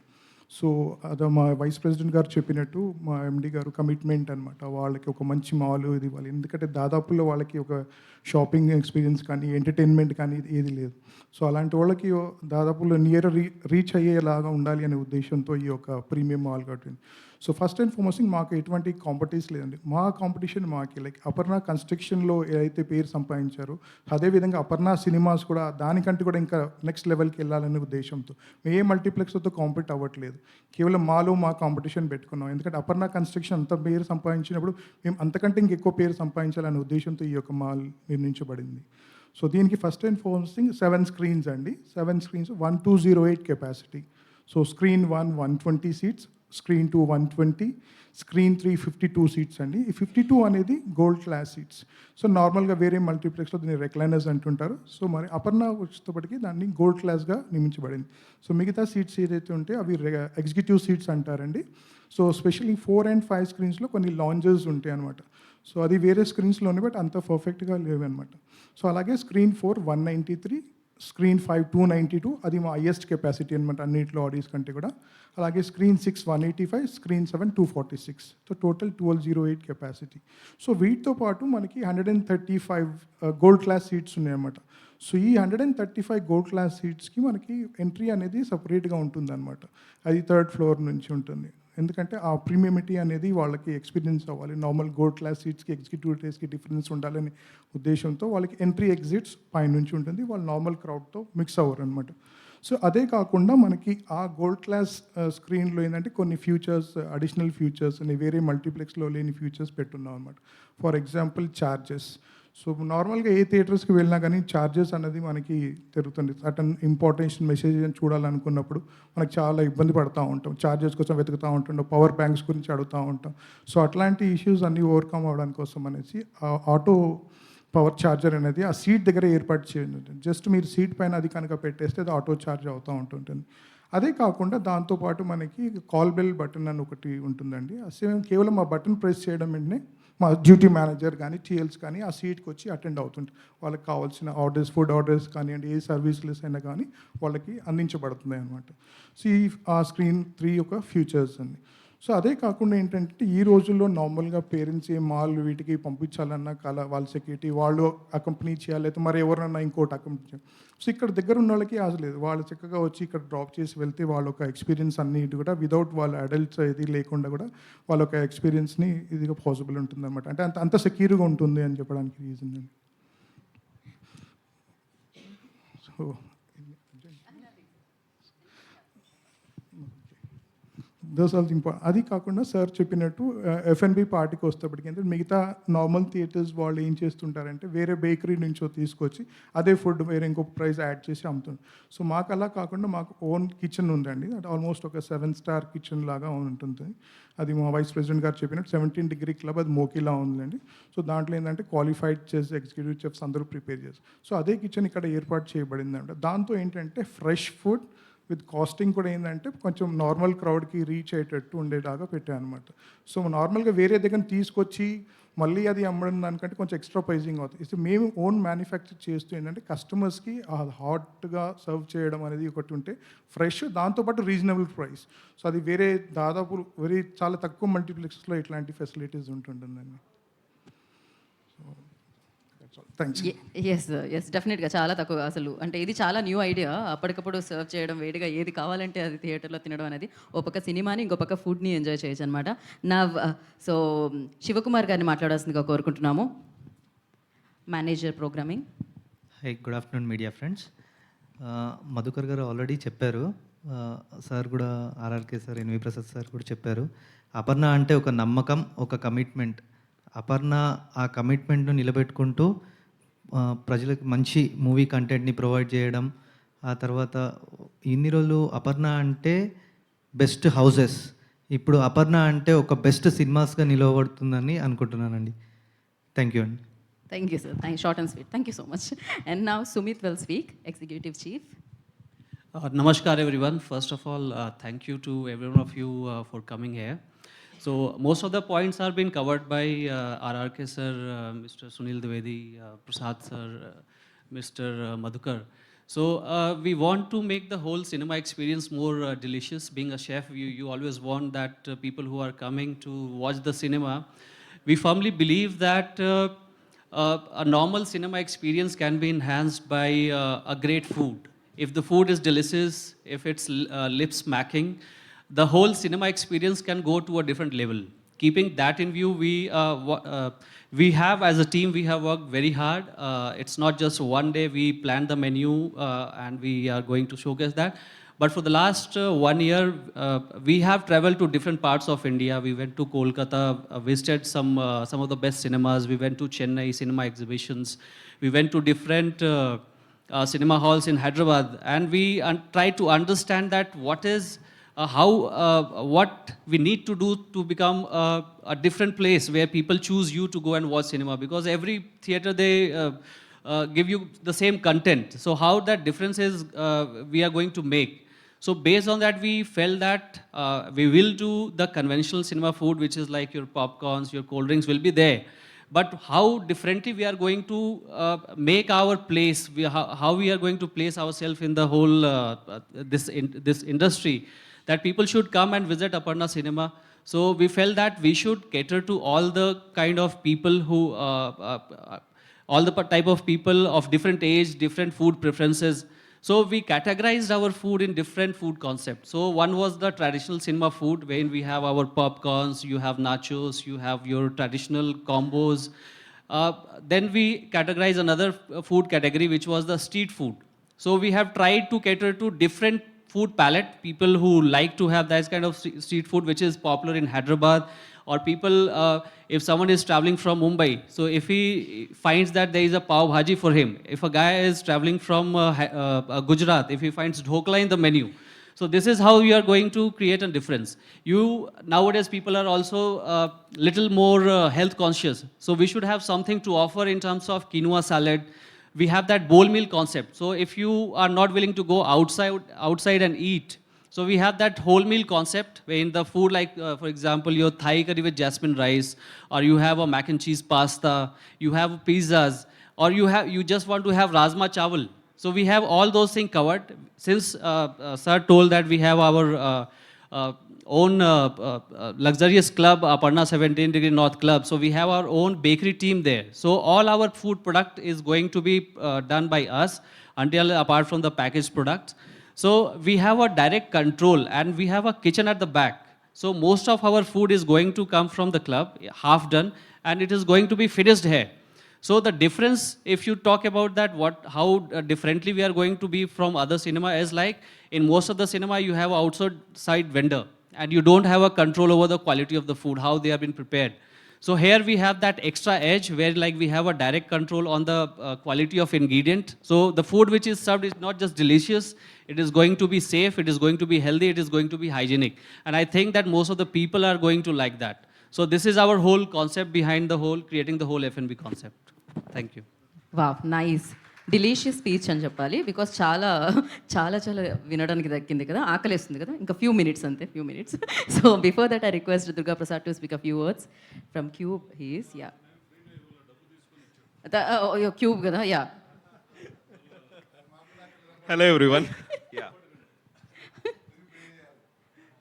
సో అదే మా వైస్ ప్రెసిడెంట్ గారు చెప్పినట్టు మా ఎండి గారు కమిట్మెంట్ అనమాట. వాళ్ళకి ఒక మంచి మాల్ ఇది ఇవ్వాలి, ఎందుకంటే దాదాపులో వాళ్ళకి ఒక షాపింగ్ ఎక్స్పీరియన్స్ కానీ ఎంటర్టైన్మెంట్ కానీ ఏది లేదు. సో అలాంటి వాళ్ళకి దాదాపులో నియర్ రీచ్ అయ్యేలాగా ఉండాలి అనే ఉద్దేశంతో ఈ యొక్క ప్రీమియం మాల్ కట్టింది. సో ఫస్ట్ అండ్ ఫార్మోస్ట్ మాకు ఎటువంటి కాంపిటీషన్ లేదండి. మా కాంపిటీషన్ మాకి లైక్ అపర్ణ కన్స్ట్రక్షన్లో ఏదైతే పేరు సంపాదించారో అదేవిధంగా అపర్ణ సినిమాస్ కూడా దానికంటే కూడా ఇంకా నెక్స్ట్ లెవెల్కి వెళ్ళాలనే ఉద్దేశంతో ఏ మల్టీప్లెక్స్తో కాంపిట్ అవ్వట్లేదు. కేవలం మాలో మా కాంపిటీషన్ పెట్టుకున్నాం. ఎందుకంటే అపర్ణ కన్స్ట్రక్షన్ అంత పేరు సంపాదించినప్పుడు మేము అంతకంటే ఇంకెక్కువ పేరు సంపాదించాలనే ఉద్దేశంతో ఈ యొక్క మాల్ నిర్మించబడింది. సో దీనికి ఫస్ట్ అండ్ ఫార్మోస్ట్ 7 స్క్రీన్స్ అండి. 7 screens 1208 capacity. So screen 1 120 seats, screen 2 120, screen 3 52 seats అండి. ఈ 52 అనేది గోల్డ్ క్లాస్ సీట్స్. సో నార్మల్గా వేరే మల్టీప్లెక్స్లో దీన్ని రెక్లైనర్స్ అంటుంటారు. సో మరి అపర్ణ వచ్చేటప్పటికి దాన్ని గోల్డ్ క్లాస్గా నియమించబడింది. సో మిగతా సీట్స్ ఏదైతే ఉంటే అవి ఎగ్జిక్యూటివ్ సీట్స్ అంటారండి. సో స్పెషల్లీ 4 and 5 స్క్రీన్స్లో కొన్ని లాంజెస్ ఉంటాయి అనమాట. సో అది వేరే స్క్రీన్స్లోనే బట్ అంత పర్ఫెక్ట్గా లేవు అనమాట. సో అలాగే స్క్రీన్ 4 193, స్క్రీన్ 5 292, అది మా హైయెస్ట్ కెపాసిటీ అనమాట అన్నింటిలో ఆడియన్స్ కంటే కూడా. అలాగే screen 6 185, screen 7 246. So total 1208 capacity. So వీటితో పాటు మనకి 135 గోల్డ్ క్లాస్ సీట్స్ ఉన్నాయన్నమాట. సో ఈ 135 గోల్డ్ క్లాస్ సీట్స్కి మనకి ఎంట్రీ అనేది సపరేట్గా ఉంటుందన్నమాట. అది 3rd ఫ్లోర్ నుంచి ఉంటుంది. ఎందుకంటే ఆ ప్రీమియమిటీ అనేది వాళ్ళకి ఎక్స్పీరియన్స్ అవ్వాలి. నార్మల్ గోల్డ్ క్లాస్ సీట్స్కి ఎగ్జిక్యూటివ్ టేస్కి డిఫరెన్స్ ఉండాలనే ఉద్దేశంతో వాళ్ళకి ఎంట్రీ ఎగ్జిట్స్ పైనుంచి ఉంటుంది. వాళ్ళు నార్మల్ క్రౌడ్తో మిక్స్ అవ్వరు అనమాట. సో అదే కాకుండా మనకి ఆ గోల్డ్ క్లాస్ స్క్రీన్లో ఏంటంటే కొన్ని ఫ్యూచర్స్, అడిషనల్ ఫీచర్స్ అని వేరే మల్టీప్లెక్స్లో లేని ఫ్యూచర్స్ పెట్టున్నాం అనమాట. For example charges. సో నార్మల్గా ఏ థియేటర్స్కి వెళ్ళినా కానీ ఛార్జెస్ అనేది మనకి తిరుగుతుంది. సర్టన్ ఇంపార్టెన్స్ మెసేజ్ చూడాలనుకున్నప్పుడు మనకు చాలా ఇబ్బంది పడుతూ ఉంటాం. ఛార్జెస్ కోసం వెతుకుతూ ఉంటుంటాం, పవర్ బ్యాంక్స్ గురించి అడుగుతూ ఉంటాం. సో అట్లాంటి ఇష్యూస్ అన్నీ ఓవర్కమ్ అవ్వడానికి కోసం అనేసి ఆటో పవర్ ఛార్జర్ అనేది ఆ సీట్ దగ్గర ఏర్పాటు చేయండి. జస్ట్ మీరు సీట్ పైన అది కనుక పెట్టేస్తే అది ఆటో ఛార్జ్ అవుతూ ఉంటుంటుంది. అదే కాకుండా దాంతోపాటు మనకి కాల్ బెల్ బటన్ అని ఒకటి ఉంటుందండి. సేమ్ కేవలం ఆ బటన్ ప్రెస్ చేయడం వెంటనే మా డ్యూటీ మేనేజర్ కానీ టీఎల్స్ కానీ ఆ సీట్కి వచ్చి అటెండ్ అవుతుంటారు. వాళ్ళకి కావాల్సిన ఆర్డర్స్, ఫుడ్ ఆర్డర్స్ కానివ్వండి, ఏ సర్వీసెస్ అయినా కానీ వాళ్ళకి అందించబడుతున్నాయి అన్నమాట. సో ఈ ఆ స్క్రీన్ 3 యొక్క ఫ్యూచర్స్ అండి. సో అదే కాకుండా ఏంటంటే ఈ రోజుల్లో నార్మల్గా పేరెంట్స్ ఏ మాల్ వీటికి పంపించాలన్నా వాళ్ళ సెక్యూరిటీ వాళ్ళు అకంపెనీ చేయాలి, అయితే మరి ఎవరన్నా ఇంకోటి అకంపెనీ చేయాలి. సో ఇక్కడ దగ్గర ఉన్న వాళ్ళకి ఆశ లేదు. వాళ్ళు చక్కగా వచ్చి ఇక్కడ డ్రాప్ చేసి వెళ్తే వాళ్ళ ఒక ఎక్స్పీరియన్స్ అన్నిటి కూడా వితౌట్ వాళ్ళ అడల్ట్స్ ఇది లేకుండా కూడా వాళ్ళ ఒక ఎక్స్పీరియన్స్ని ఇదిగా పాసిబుల్ ఉంటుంది అనమాట. అంటే అంత సెక్యూర్గా ఉంటుంది అని చెప్పడానికి రీజన్ అండి. So those all important. అది కాకుండా సార్ చెప్పినట్టు F&B పార్టీకి వస్తేప్పటికి ఏంటంటే మిగతా నార్మల్ థియేటర్స్ వాళ్ళు ఏం చేస్తుంటారంటే వేరే బేకరీ నుంచో తీసుకొచ్చి అదే ఫుడ్ వేరే ఇంకొక ప్రైస్ యాడ్ చేసి అమ్ముతుంది. సో మాకు అలా కాకుండా మాకు ఓన్ కిచెన్ ఉందండి. అది ఆల్మోస్ట్ ఒక 7-star కిచెన్ లాగా ఉంటుంది. అది మా వైస్ ప్రెసిడెంట్ గారు చెప్పినట్టు 17 డిగ్రీ క్లబ్, అది మోకిలా ఉందండి. సో దాంట్లో ఏంటంటే క్వాలిఫైడ్ చెఫ్స్, ఎగ్జిక్యూటివ్ చెఫ్స్ అందరూ ప్రిపేర్ చేస్తారు. సో అదే కిచెన్ ఇక్కడ ఏర్పాటు చేయబడిందంట. దాంతో ఏంటంటే ఫ్రెష్ ఫుడ్ విత్ కాస్టింగ్ కూడా ఏంటంటే కొంచెం నార్మల్ క్రౌడ్కి రీచ్ అయ్యేటట్టు ఉండేలాగా పెట్టాను అనమాట. సో నార్మల్గా వేరే దగ్గర తీసుకొచ్చి మళ్ళీ అది అమ్మడం దానికంటే కొంచెం ఎక్స్ట్రా ప్రైజింగ్ అవుతుంది. సో మేము ఓన్ మ్యానుఫ్యాక్చర్ చేస్తూ ఏంటంటే కస్టమర్స్కి హాట్గా సర్వ్ చేయడం అనేది ఒకటి ఉంటే ఫ్రెష్, దాంతోపాటు రీజనబుల్ ప్రైస్. సో అది వేరే దాదాపు చాలా తక్కువ మల్టీప్లెక్స్లో ఇట్లాంటి ఫెసిలిటీస్ ఉంటుంటుందండి. థ్యాంక్స్. ఎస్ డెఫినెట్గా చాలా తక్కువ అసలు. అంటే ఇది చాలా న్యూ ఐడియా, అప్పటికప్పుడు సర్వ్ చేయడం, వేడిగా ఏది కావాలంటే అది థియేటర్లో తినడం అనేది. ఒక పక్క సినిమాని, ఇంకో పక్క ఫుడ్ని ఎంజాయ్ చేయొచ్చు అనమాట. నా సో శివకుమార్ గారిని మాట్లాడాల్సిందిగా కోరుకుంటున్నాము, manager programming. Hi, good afternoon media friends. Madhukar గారు ఆల్రెడీ చెప్పారు, సార్ కూడా RRK sir, NV Prasad sir కూడా చెప్పారు. అపర్ణ అంటే ఒక నమ్మకం, ఒక కమిట్మెంట్. అపర్ణ ఆ కమిట్మెంట్ను నిలబెట్టుకుంటూ ప్రజలకు మంచి మూవీ కంటెంట్ని ప్రొవైడ్ చేయడం. ఆ తర్వాత ఇన్ని రోజులు అపర్ణ అంటే బెస్ట్ హౌసెస్, ఇప్పుడు అపర్ణ అంటే ఒక బెస్ట్ సినిమాస్గా నిలవబడుతుందని అనుకుంటున్నానండి. థ్యాంక్ యూ అండి. Thank you, sir. Short and sweet. Thank you so much. And now Sumit will speak, Executive Chief. Namaskar everyone. First of all, thank you to every one of you for coming here. So most of the points are being covered by RRK sir, Mr. Sunil Dwivedi, Prasad sir, Mr. Madhukar. So we want to make the whole cinema experience more delicious. Being a chef, you always want that people who are coming to watch the cinema, we firmly believe that a normal cinema experience can be enhanced by a great food. If the food is delicious, if it's lip smacking, the whole cinema experience can go to a different level. Keeping that in view, we have, as a team, we have worked very hard. It's not just one day we planned the menu and we are going to showcase that. But for the last 1 year, we have traveled to different parts of India. We went to Kolkata, visited some of the best cinemas. We went to Chennai cinema exhibitions. We went to different cinema halls in Hyderabad, and we tried to understand that what we need to do to become a different place where people choose you to go and watch cinema, because every theater they give you the same content. So how that difference is we are going to make. So based on that, we felt that we will do the conventional cinema food, which is like your popcorns, your cold drinks will be there. But how differently we are going to make our place, how we are going to place ourselves in the whole this industry, that people should come and visit Aparna Cinema. So we felt that we should cater to all the kind of people who, all the type of people of different age, different food preferences. So we categorized our food in different food concepts. So one was the traditional cinema food, wherein we have our popcorns, you have nachos, you have your traditional combos. Then we categorized another food category, which was the street food. So we have tried to cater to different food palette, people who like to have that kind of street food, which is popular in Hyderabad, or people, if someone is traveling from Mumbai, so if he finds that there is a pav bhaji for him, if a guy is traveling from Gujarat, if he finds dhokla in the menu, so this is how we are going to create a difference. Nowadays people are also little more health conscious, so we should have something to offer in terms of quinoa salad. We have that bowl meal concept. So if you are not willing to go outside and eat, so we have that whole meal concept, where in the food, like for example, your Thai curry with jasmine rice, or you have a mac and cheese pasta, you have pizzas, or you just want to have rajma chawal. So we have all those things covered. Since sir told that we have our own luxurious club, Aparna 17 Degree North Club. So we have our own bakery team there. So all our food product is going to be done by us, apart from the packaged products. So we have a direct control, and we have a kitchen at the back. So most of our food is going to come from the club, half done, and it is going to be finished here. So the difference, if you talk about that, how differently we are going to be from other cinema, is like in most of the cinema you have an outside vendor, and you don't have a control over the quality of the food, how they have been prepared. So here we have that extra edge, where like we have a direct control on the quality of ingredient. So the food which is served is not just delicious, it is going to be safe, it is going to be healthy, it is going to be hygienic. And I think that most of the people are going to like that. So this is our whole concept behind the whole, creating the whole F&B concept. Thank you. Wow, nice. Delicious speech అని చెప్పాలి because చాలా చాలా చాలా వినడానికి దక్కింది కదా, ఆకలిస్తుంది కదా, ఇంకా ఫ్యూ మినిట్స్ అంతే, few minutes. So before that I request Durga Prasad to speak a few words from Qube. He's yeah Qube కదా, yeah. Hello everyone. Yeah.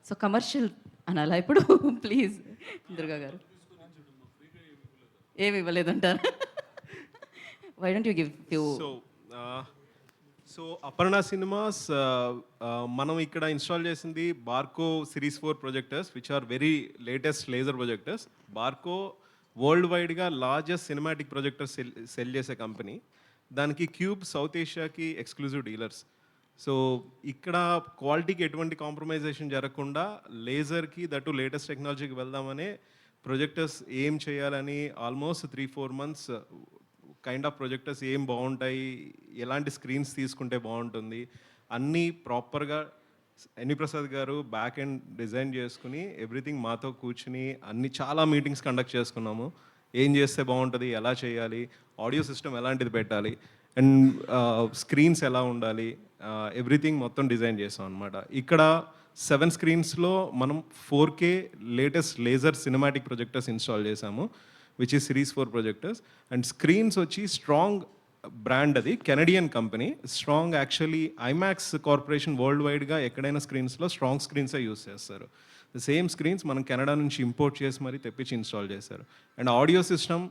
So commercial అనాలా ఇప్పుడు? ప్లీజ్ దుర్గా గారు. ఏమి ఇవ్వలేదంటారు? Why don't you give few? So Aparna cinemas మనం ఇక్కడ install చేసింది Barco series 4 projectors which are very latest laser projectors. Barco world వైడ్గా largest cinematic projectors sell చేసే కంపెనీ. దానికి క్యూబ్ సౌత్ ఏషియాకి ఎక్స్క్లూజివ్ డీలర్స్. సో ఇక్కడ క్వాలిటీకి ఎటువంటి కాంప్రమైజేషన్ జరగకుండా లేజర్కి దట్టు లేటెస్ట్ టెక్నాలజీకి వెళ్దామనే ప్రొజెక్టర్స్ ఏం చేయాలని almost 3-4 months kind of projectors ఏం బాగుంటాయి, ఎలాంటి స్క్రీన్స్ తీసుకుంటే బాగుంటుంది అన్నీ ప్రాపర్గా ఎన్వి ప్రసాద్ గారు బ్యాక్ ఎండ్ డిజైన్ చేసుకుని ఎవ్రీథింగ్ మాతో కూర్చుని అన్ని చాలా మీటింగ్స్ కండక్ట్ చేసుకున్నాము. ఏం చేస్తే బాగుంటుంది, ఎలా చేయాలి, ఆడియో సిస్టమ్ ఎలాంటిది పెట్టాలి అండ్ స్క్రీన్స్ ఎలా ఉండాలి, ఎవ్రీథింగ్ మొత్తం డిజైన్ చేసాం అనమాట. ఇక్కడ 7 screensలో మనం 4K latest laser cinematic projectors install చేసాము which is series 4 projectors. And screens వచ్చి స్ట్రాంగ్ బ్రాండ్, అది Canadian company. Strong actually IMAX corporation world వైడ్గా ఎక్కడైనా స్క్రీన్స్లో స్ట్రాంగ్ స్క్రీన్సే యూస్ చేస్తారు. ద సేమ్ స్క్రీన్స్ మనం కెనడా నుంచి ఇంపోర్ట్ చేసి మరీ తెప్పించి ఇన్స్టాల్ చేశారు. And audio system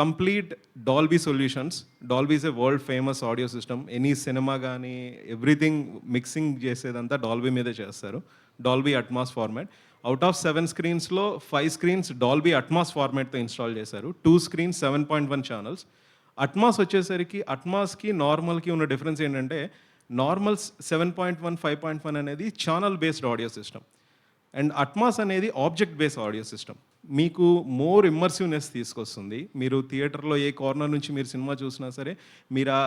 complete Dolby solutions. Dolby is a world famous audio system. Any cinema కానీ ఎవ్రీథింగ్ మిక్సింగ్ చేసేదంతా డాల్బీ మీదే చేస్తారు. Dolby Atmos format. Out of 7 screensలో 5 screens డాల్బీ అట్మాస్ ఫార్మాట్తో ఇన్స్టాల్ చేశారు. 2 screens 7.1 channels. అట్మాస్ వచ్చేసరికి అట్మాస్కి నార్మల్కి ఉన్న డిఫరెన్స్ ఏంటంటే నార్మల్ 7.1, 5.1 అనేది channel based audio system and Atmos అనేది ఆబ్జెక్ట్ బేస్డ్ ఆడియో సిస్టమ్. మీకు మోర్ ఇమ్మర్సివ్నెస్ తీసుకొస్తుంది. మీరు థియేటర్లో ఏ కార్నర్ నుంచి మీరు సినిమా చూసినా సరే మీరు ఆ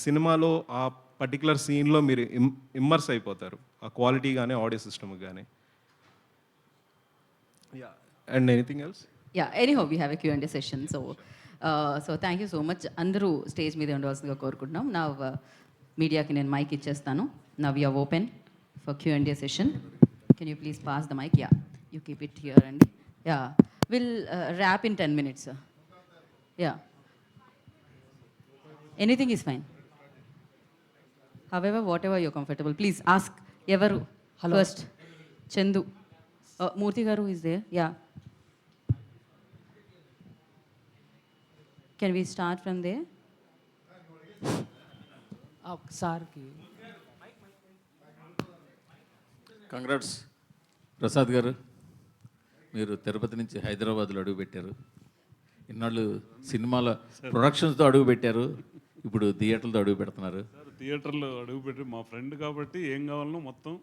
సినిమాలో ఆ పర్టికులర్ సీన్లో మీరు ఇమ్మర్స్ అయిపోతారు, ఆ క్వాలిటీ కానీ ఆడియో సిస్టమ్ కానీ. Yeah and anything else? Yeah, anyhow we have a Q&A session. So thank you so much. అందరూ స్టేజ్ మీద ఉండవలసిందిగా కోరుకుంటున్నాం. నా మీడియాకి నేను మైక్ ఇచ్చేస్తాను. Now you open for Q&A session. Can you please pass the mic? Yeah, you keep it here అండి. Yeah, will wrap in 10 minutes. Yeah, anything is fine. However whatever your comfortable. Please ask. ఎవరు first? Chandu. Murthy garu is there. Yeah, can we start from there? ఒకసారికి congrats Prasad garu. మీరు తిరుపతి నుంచి హైదరాబాద్లో అడుగుపెట్టారు. ఇన్నాళ్ళు సినిమాల ప్రొడక్షన్స్తో అడుగుపెట్టారు, ఇప్పుడు థియేటర్లతో అడుగు పెడుతున్నారు. సార్ థియేటర్లో అడుగుపెట్టి మా ఫ్రెండ్ కాబట్టి ఏం కావాలనో మొత్తం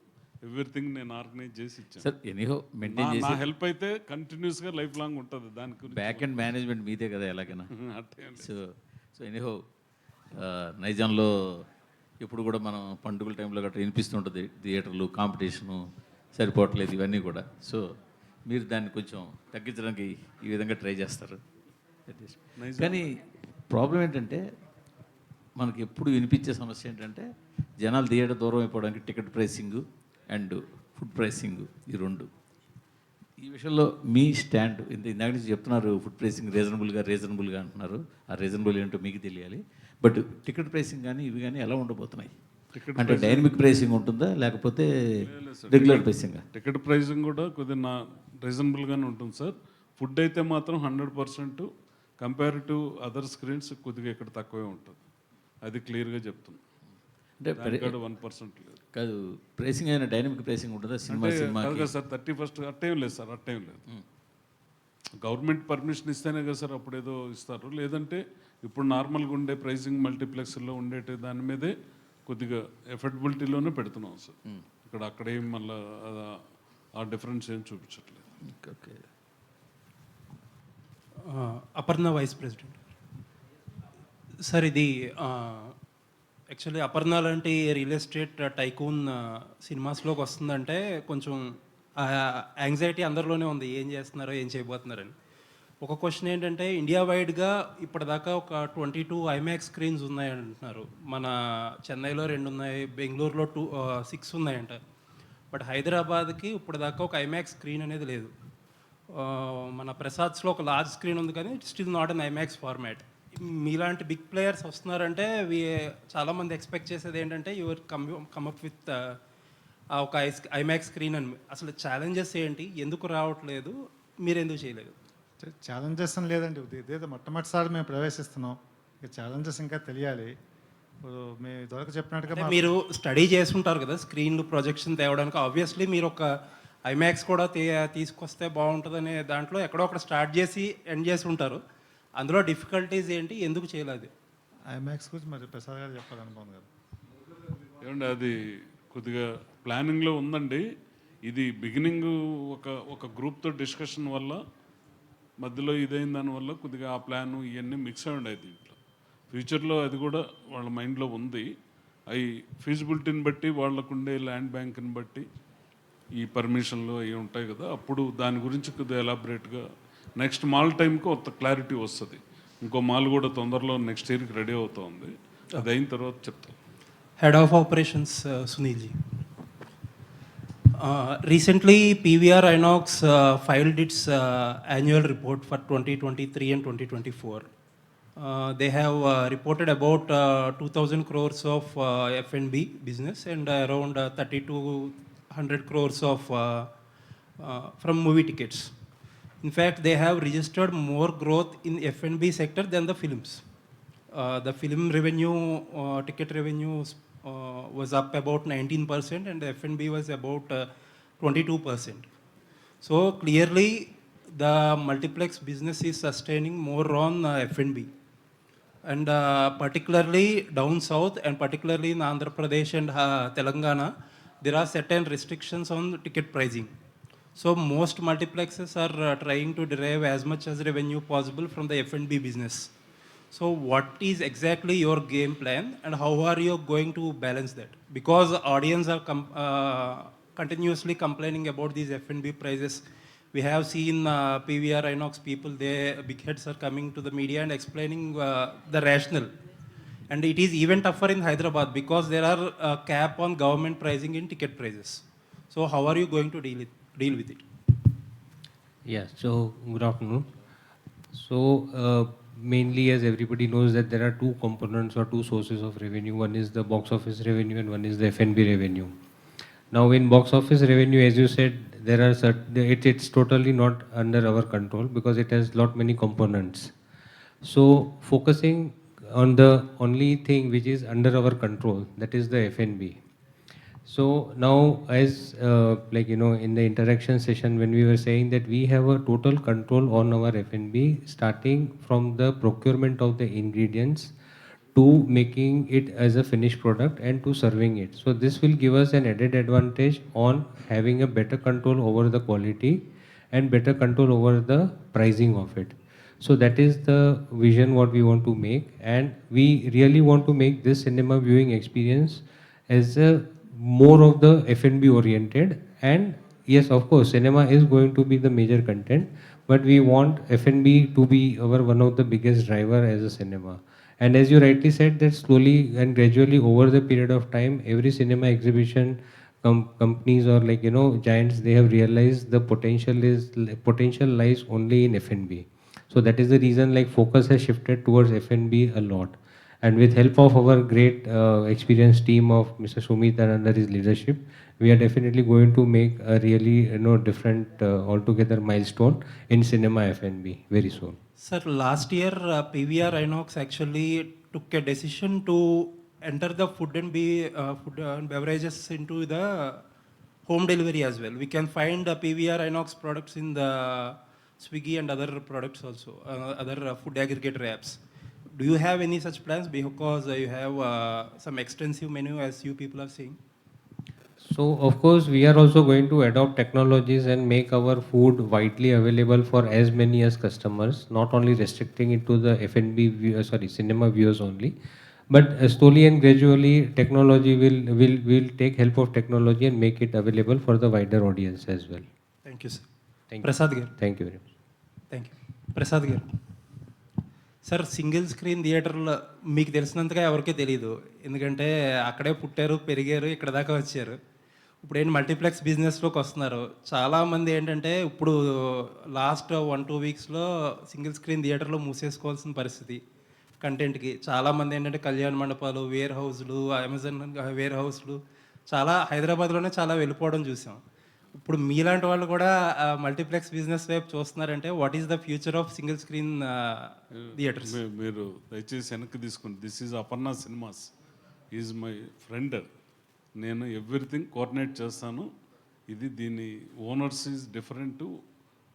ఎవ్రీథింగ్ నేను ఆర్గనైజ్ చేసి ఇచ్చాను సార్. ఎనీహో మెయింటైన్ నా చేసి హెల్ప్ అయితే కంటిన్యూస్గా లైఫ్ లాంగ్ ఉంటుంది. దాని గురించి బ్యాక్ అండ్ మేనేజ్మెంట్ మీదే కదా ఎలాగైనా. అట్టే సో ఎనీహో నైజాంలో ఇప్పుడు కూడా మనం పండుగల టైంలో గట్రా వినిపిస్తుంటుంది థియేటర్లు కాంపిటీషను సరిపోవట్లేదు ఇవన్నీ కూడా. సో మీరు దాన్ని కొంచెం తగ్గించడానికి ఈ విధంగా ట్రై చేస్తారు. కానీ ప్రాబ్లం ఏంటంటే మనకి ఎప్పుడు వినిపించే సమస్య ఏంటంటే జనాలు థియేటర్ దూరం అయిపోవడానికి ticket pricing and food pricing, ఈ రెండు. ఈ విషయంలో మీ స్టాండ్ ఇందాక నుంచి చెప్తున్నారు, ఫుడ్ ప్రైసింగ్ రీజనబుల్గా అంటున్నారు. ఆ రీజనబుల్ ఏంటో మీకు తెలియాలి. బట్ టికెట్ ప్రైసింగ్ కానీ ఇవి కానీ ఎలా ఉండబోతున్నాయి? అంటే డైనమిక్ ప్రైసింగ్ ఉంటుందా లేకపోతే రెగ్యులర్ ప్రైసింగ్? టికెట్ ప్రైసింగ్ కూడా కొద్దిగా రీజనబుల్గానే ఉంటుంది సార్. ఫుడ్ అయితే మాత్రం 100% కంపేర్ టు అదర్ స్క్రీన్స్ కొద్దిగా ఇక్కడ తక్కువే ఉంటుంది. అది క్లియర్గా చెప్తున్నాను. అంటే 1% లేదు. కాదు, ప్రైసింగ్ అయినా డైనమిక్ ప్రైసింగ్ ఉంటుందా సినిమా కాదు సార్. 31st అట్టేం లేదు సార్, అట్టేం లేదు. గవర్నమెంట్ పర్మిషన్ ఇస్తేనే కదా సార్ అప్పుడు ఏదో ఇస్తారు. లేదంటే ఇప్పుడు నార్మల్గా ఉండే ప్రైసింగ్ మల్టీప్లెక్స్లో ఉండేటి దాని మీదే కొద్దిగా ఎఫర్డబిలిటీలోనే పెడుతున్నాం సార్. అక్కడ ఏం మళ్ళీ ఆ డిఫరెన్స్ ఏం చూపించట్లేదు. Okay. Aparna vice president sir. ఇది యాక్చువల్లీ అపర్ణ లాంటి రియల్ ఎస్టేట్ టైకూన్ సినిమాస్లోకి వస్తుందంటే కొంచెం యాంగ్జైటీ అందరిలోనే ఉంది, ఏం చేస్తున్నారో ఏం చేయబోతున్నారని. ఒక క్వశ్చన్ ఏంటంటే ఇండియా వైడ్గా ఇప్పటిదాకా ఒక 22 ఐమాక్స్ స్క్రీన్స్ ఉన్నాయి అంటున్నారు. మన చెన్నైలో 2 ఉన్నాయి, బెంగళూరులో 6 ఉన్నాయంట. బట్ హైదరాబాద్కి ఇప్పటిదాకా ఒక ఐమాక్స్ స్క్రీన్ అనేది లేదు. మన ప్రసాద్స్లో ఒక లార్జ్ స్క్రీన్ ఉంది కానీ it still not an IMAX format. మీలాంటి బిగ్ ప్లేయర్స్ వస్తున్నారంటే చాలామంది ఎక్స్పెక్ట్ చేసేది ఏంటంటే యువర్ కమ్అప్ విత్ ఒక ఐమాక్స్ స్క్రీన్ అని. అసలు ఛాలెంజెస్ ఏంటి, ఎందుకు రావట్లేదు, మీరు ఎందుకు చేయలేదు? ఛాలెంజెస్ అని లేదండి, ఇదేదో మొట్టమొదటిసారి మేము ప్రవేశిస్తున్నాం. ఇక ఛాలెంజెస్ ఇంకా తెలియాలి. ఇప్పుడు మీ ఇదివరకు చెప్పినట్టుగా మీరు స్టడీ చేసుంటారు కదా స్క్రీన్లు ప్రొజెక్షన్ తేవడానికి. ఆబ్వియస్లీ మీరు ఒక ఐమాక్స్ కూడా తీసుకొస్తే బాగుంటుందనే దాంట్లో ఎక్కడో ఒకటి స్టార్ట్ చేసి ఎండ్ చేసి ఉంటారు. అందులో డిఫికల్టీస్ ఏంటి, ఎందుకు చేయలేదు? ఐమాక్స్ గురించి మరి ప్రసాద్ గారు చెప్పాలనుకోండి కదా. ఏమండి అది కొద్దిగా ప్లానింగ్లో ఉందండి. ఇది బిగినింగ్ ఒక గ్రూప్తో డిస్కషన్ వల్ల మధ్యలో ఇదైన దానివల్ల కొద్దిగా ఆ ప్లాను ఇవన్నీ మిక్స్ అయి ఉన్నాయి దీంట్లో. ఫ్యూచర్లో అది కూడా వాళ్ళ మైండ్లో ఉంది. అవి ఫీజిబిలిటీని బట్టి, వాళ్ళకుండే ల్యాండ్ బ్యాంక్ని బట్టి, ఈ పర్మిషన్లు అవి ఉంటాయి కదా, అప్పుడు దాని గురించి కొద్దిగా ఎలాబరేట్గా నెక్స్ట్ మాల్ టైంకి కొత్త క్లారిటీ వస్తుంది. ఇంకో మాల్ కూడా తొందరలో నెక్స్ట్ ఇయర్కి రెడీ అవుతుంది. అది అయిన తర్వాత చెప్తాం. Head of Operations, Sunil ji. Recently, PVR Inox filed its annual report for 2023 and 2024. They have reported about 2,000 crores of F&B business and around 3,200 crores of from movie tickets. In fact, they have registered more growth in F&B sector than the films. The film revenue, ticket revenue was up about 19% and the F&B was about 22%. So clearly the multiplex business is sustaining more on F&B. And particularly down south and particularly in Andhra Pradesh and Telangana, there are certain restrictions on ticket pricing. So most multiplexes are trying to derive as much as revenue possible from the F&B business. So what is exactly your game plan and how are you going to balance that? Because audience are continuously complaining about these F&B prices. We have seen PVR Inox people, big heads are coming to the media and explaining the rationale. And it is even tougher in Hyderabad because there are cap on government pricing in ticket prices. So how are you going to deal with it? Yeah, so good afternoon. So mainly, as everybody knows, that there are two components or two sources of revenue. One is the box office revenue and one is the F&B revenue. Now in box office revenue, as you said, there are it's totally not under our control because it has lot many components. So focusing on the only thing which is under our control, that is the F&B. So now, as in the interaction session, when we were saying that we have a total control on our F&B, starting from the procurement of the ingredients to making it as a finished product and to serving it. So this will give us an added advantage on having a better control over the quality and better control over the pricing of it. So that is the vision what we want to make, and we really want to make this cinema viewing experience as a more of the F&B oriented. And yes, of course, cinema is going to be the major content, but we want F&B to be our one of the biggest driver as a cinema. And as you rightly said, that slowly and gradually over the period of time, every cinema exhibition companies or giants, they have realized the potential lies only in F&B. So that is the reason focus has shifted towards F&B a lot. And with help of our great experienced team of Mr. Sumit and under his leadership, we are definitely going to make a really different altogether milestone in cinema F&B very soon. Sir, last year PVR Inox actually took a decision to enter the food and beverages into the home delivery as well. We can find PVR Inox products in the Swiggy and other products also, other food aggregator apps. Do you have any such plans? Because you have some extensive menu as you people are saying. So of course we are also going to adopt technologies and make our food widely available for as many as customers, not only restricting it to the F&B cinema viewers only, but slowly and gradually technology will take help of technology and make it available for the wider audience as well. Thank you, sir. Thank Prasad you. Garu. Thank you very much. Thank you. Prasad గారు sir, single screen థియేటర్లో మీకు తెలిసినంతగా ఎవరికీ తెలియదు, ఎందుకంటే అక్కడే పుట్టారు పెరిగారు ఇక్కడ దాకా వచ్చారు. ఇప్పుడు ఏంటి మల్టీప్లెక్స్ బిజినెస్లోకి వస్తున్నారు. చాలామంది ఏంటంటే ఇప్పుడు లాస్ట్ 1-2 వీక్స్లో సింగిల్ స్క్రీన్ థియేటర్లో మూసేసుకోవాల్సిన పరిస్థితి కంటెంట్కి. చాలామంది ఏంటంటే కళ్యాణ మండపాలు, వేర్ హౌస్లు, అమెజాన్ వేర్ హౌస్లు చాలా హైదరాబాద్లోనే చాలా వెళ్ళిపోవడం చూసాం. ఇప్పుడు మీలాంటి వాళ్ళు కూడా మల్టీప్లెక్స్ బిజినెస్ వైపు చూస్తున్నారంటే what is the future of single screen theatres? మీరు దయచేసి వెనక్కి తీసుకోండి. This is Aparna cinemas, is my friend. నేను ఎవ్రీథింగ్ కోఆర్డినేట్ చేస్తాను. ఇది దీని owners is different,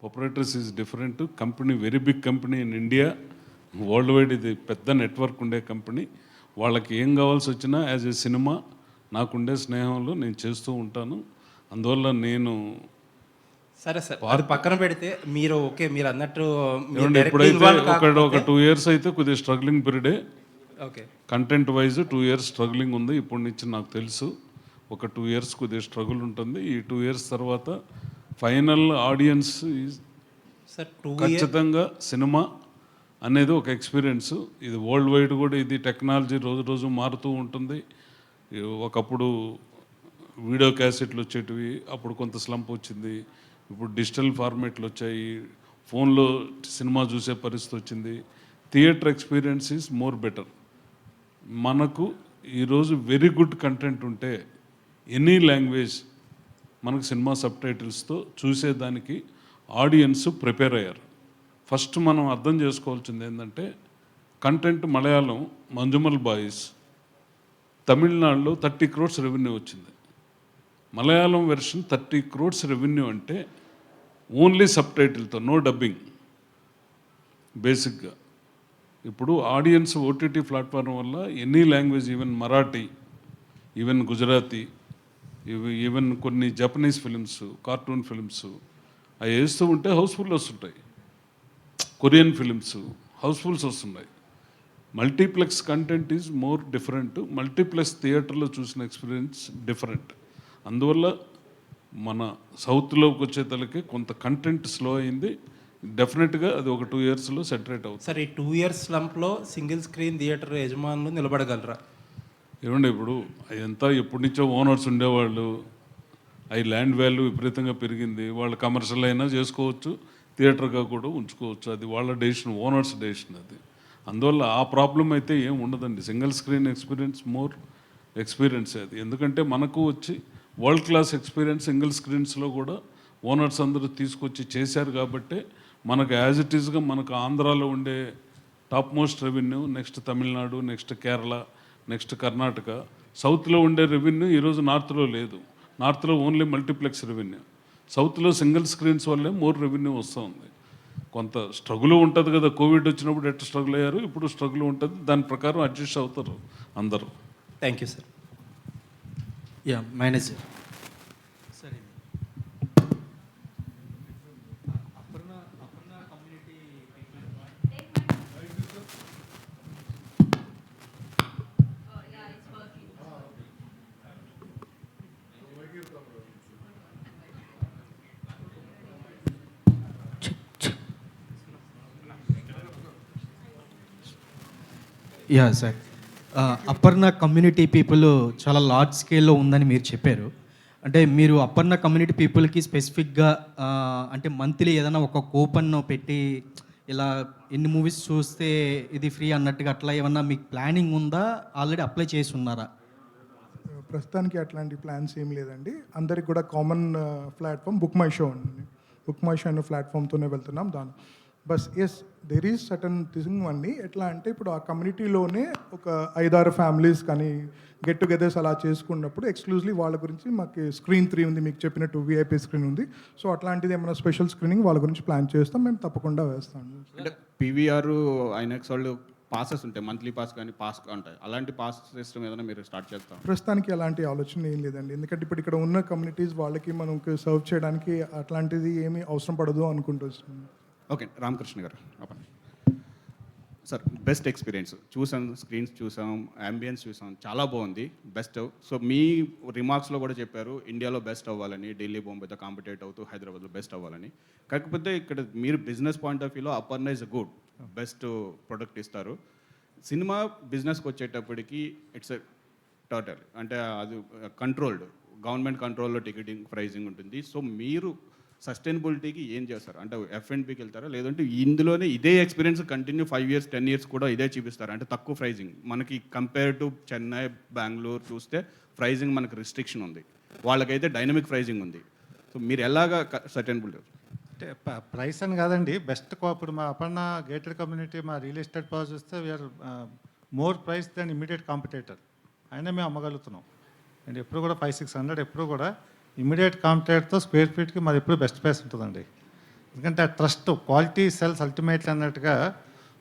proprietors is different. Company very big company in India, world wide ఇది పెద్ద నెట్వర్క్ ఉండే కంపెనీ. వాళ్ళకి ఏం కావాల్సి వచ్చినా యాజ్ ఏ సినిమా నాకుండే స్నేహంలో నేను చేస్తూ ఉంటాను. అందువల్ల నేను సరే సార్, అది పక్కన పెడితే మీరు ఓకే మీరు అన్నట్టు ఇప్పుడైతే ఒక 2 years అయితే కొద్దిగా స్ట్రగ్లింగ్ పీరియడే. Okay, content wise 2 years struggling ఉంది. ఇప్పటి నుంచి నాకు తెలుసు ఒక 2 years కొద్దిగా స్ట్రగుల్ ఉంటుంది. ఈ 2 years తర్వాత ఫైనల్ ఆడియన్స్ సార్ ఖచ్చితంగా సినిమా అనేది ఒక ఎక్స్పీరియన్స్. ఇది వరల్డ్ వైడ్ కూడా ఇది టెక్నాలజీ రోజు రోజు మారుతూ ఉంటుంది. ఒకప్పుడు వీడియో క్యాసెట్లు వచ్చేటివి, అప్పుడు కొంత స్లంప్ వచ్చింది. ఇప్పుడు డిజిటల్ ఫార్మేట్లు వచ్చాయి, ఫోన్లో సినిమా చూసే పరిస్థితి వచ్చింది. Theatre experience is more better. మనకు ఈరోజు వెరీ గుడ్ కంటెంట్ ఉంటే ఎనీ లాంగ్వేజ్ మనకు సినిమా సబ్ టైటిల్స్తో చూసేదానికి ఆడియన్స్ ప్రిపేర్ అయ్యారు. ఫస్ట్ మనం అర్థం చేసుకోవాల్సింది ఏంటంటే కంటెంట్ మలయాళం మంజుమల్ బాయ్స్ తమిళనాడులో 30 crores రెవెన్యూ వచ్చింది. మలయాళం వెర్షన్ 30 crores రెవెన్యూ అంటే ఓన్లీ సబ్ టైటిల్తో, నో డబ్బింగ్. బేసిక్గా ఇప్పుడు ఆడియన్స్ ఓటీటీ ప్లాట్ఫామ్ వల్ల any language, even Marathi, even Gujarati, even కొన్ని జపనీస్ ఫిలిమ్స్, కార్టూన్ ఫిలిమ్స్ అవి వేస్తూ ఉంటే హౌస్ఫుల్ వస్తుంటాయి. కొరియన్ ఫిలిమ్స్ హౌస్ఫుల్స్ వస్తున్నాయి. Multiplex content is more different. Multiplex థియేటర్లో చూసిన ఎక్స్పీరియన్స్ డిఫరెంట్. అందువల్ల మన సౌత్లోకి వచ్చేతలకి కొంత కంటెంట్ స్లో అయింది. డెఫినెట్గా అది ఒక 2 yearsలో సెటరేట్ అవుతుంది. సార్, ఈ 2 years స్లంప్లో సింగిల్ స్క్రీన్ థియేటర్ యజమానులు నిలబడగలరా? ఏమండి, ఇప్పుడు అదంతా ఎప్పటి నుంచో ఓనర్స్ ఉండేవాళ్ళు. అవి ల్యాండ్ వాల్యూ విపరీతంగా పెరిగింది. వాళ్ళు కమర్షియల్ అయినా చేసుకోవచ్చు, థియేటర్గా కూడా ఉంచుకోవచ్చు. అది వాళ్ళ డెసిషన్, ఓనర్స్ డెసిషన్ అది. అందువల్ల ఆ ప్రాబ్లం అయితే ఏం ఉండదండి. Single screen experience more experience అది. ఎందుకంటే మనకు వచ్చి వరల్డ్ క్లాస్ ఎక్స్పీరియన్స్ సింగిల్ స్క్రీన్స్లో కూడా ఓనర్స్ అందరూ తీసుకొచ్చి చేశారు. కాబట్టి మనకు యాజ్ ఇట్ ఈస్గా మనకు ఆంధ్రాలో ఉండే top most revenue, next Tamil Nadu, next Kerala, next Karnataka, సౌత్లో ఉండే రెవెన్యూ ఈరోజు నార్త్లో లేదు. నార్త్లో ఓన్లీ మల్టీప్లెక్స్ రెవెన్యూ. సౌత్లో సింగిల్ స్క్రీన్స్ వల్లే మోర్ రెవెన్యూ వస్తూ ఉంది. కొంత స్ట్రగుల్ ఉంటుంది కదా, కోవిడ్ వచ్చినప్పుడు ఎట్లా స్ట్రగుల్ అయ్యారు, ఇప్పుడు స్ట్రగుల్ ఉంటుంది. దాని ప్రకారం అడ్జస్ట్ అవుతారు అందరూ. Thank you sir. Yeah, manager. సరే, yeah sir, Aparna community people చాలా లార్జ్ స్కేల్లో ఉందని మీరు చెప్పారు. అంటే మీరు అపర్ణ కమ్యూనిటీ పీపుల్కి స్పెసిఫిక్గా అంటే మంత్లీ ఏదైనా ఒక కూపన్ పెట్టి ఇలా ఎన్ని మూవీస్ చూస్తే ఇది ఫ్రీ అన్నట్టుగా అట్లా ఏమన్నా మీకు ప్లానింగ్ ఉందా? ఆల్రెడీ అప్లై చేసి ఉన్నారా? ప్రస్తుతానికి అట్లాంటి ప్లాన్స్ ఏం లేదండి. అందరికి కూడా common platform book my show అండి. బుక్ మై షో అనే ప్లాట్ఫామ్తోనే వెళ్తున్నాం. దాని basis there is certain thing అండి. ఎట్లా అంటే ఇప్పుడు ఆ కమ్యూనిటీలోనే ఒక 5-6 ఫ్యామిలీస్ కానీ గెట్ టుగెదర్స్ అలా చేసుకున్నప్పుడు ఎక్స్క్లూజివ్లీ వాళ్ళ గురించి మాకు స్క్రీన్ 3 ఉంది, మీకు చెప్పినట్టు విఐపీ స్క్రీన్ ఉంది. సో అట్లాంటిది ఏమైనా స్పెషల్ స్క్రీనింగ్ వాళ్ళ గురించి ప్లాన్ చేస్తాం, మేము తప్పకుండా వేస్తాం. అంటే పీవీఆర్ ఐనాక్స్ వాళ్ళు పాసెస్ ఉంటాయి, మంత్లీ పాస్ కానీ పాస్ ఉంటాయి. అలాంటి పాస్ సిస్టమ్ ఏదైనా మీరు స్టార్ట్ చేస్తాం? ప్రస్తుతానికి అలాంటి ఆలోచన ఏం లేదండి. ఎందుకంటే ఇప్పుడు ఇక్కడ ఉన్న కమ్యూనిటీస్ వాళ్ళకి మనకు సర్వ్ చేయడానికి అట్లాంటిది ఏమీ అవసరం పడదు అనుకుంటున్నాం. ఓకే, రామకృష్ణ గారు. సార్ బెస్ట్ ఎక్స్పీరియన్స్ చూసాం, స్క్రీన్స్ చూసాం, అంబియన్స్ చూసాం, చాలా బాగుంది, బెస్ట్. సో మీ రిమార్క్స్లో కూడా చెప్పారు ఇండియాలో బెస్ట్ అవ్వాలని, ఢిల్లీ బాంబేతో కాంపిటేట్ అవుతూ హైదరాబాద్లో బెస్ట్ అవ్వాలని. కాకపోతే ఇక్కడ మీరు బిజినెస్ పాయింట్ ఆఫ్ వ్యూలో Aparna is good, best product ఇస్తారు. సినిమా బిజినెస్కి వచ్చేటప్పటికి ఇట్స్ టోటల్ అంటే అది కంట్రోల్డ్, గవర్నమెంట్ కంట్రోల్లో టికెటింగ్ ప్రైజింగ్ ఉంటుంది. సో మీరు సస్టైనబిలిటీకి ఏం చేస్తారు? అంటే F&Bకి వెళ్తారా, లేదంటే ఇందులోనే ఇదే ఎక్స్పీరియన్స్ కంటిన్యూ 5 years 10 years కూడా ఇదే చూపిస్తారు? అంటే తక్కువ ప్రైజింగ్ మనకి కంపేర్ టు చెన్నై, బెంగళూరు చూస్తే ప్రైజింగ్ మనకు రిస్ట్రిక్షన్ ఉంది, వాళ్ళకైతే డైనమిక్ ప్రైజింగ్ ఉంది. సో మీరు ఎలాగా సస్టైనబిలిటీ? అంటే ప్రైస్ అని కాదండి, బెస్ట్ ఇప్పుడు మా అపర్ణ గేటెడ్ కమ్యూనిటీ మా రియల్ ఎస్టేట్ ప్రాజెక్ట్ చూస్తే we are more price than immediate competitor. అయినా మేము అమ్మగలుగుతున్నాం. అండ్ ఎప్పుడు కూడా 500-600 ఎప్పుడు కూడా ఇమీడియట్ కాంపిటేటర్తో స్క్వేర్ ఫీట్కి మాది ఎప్పుడు బెస్ట్ ప్రైస్ ఉంటుందండి. ఎందుకంటే ఆ ట్రస్ట్, క్వాలిటీ సెల్స్ అల్టిమేట్లీ అన్నట్టుగా.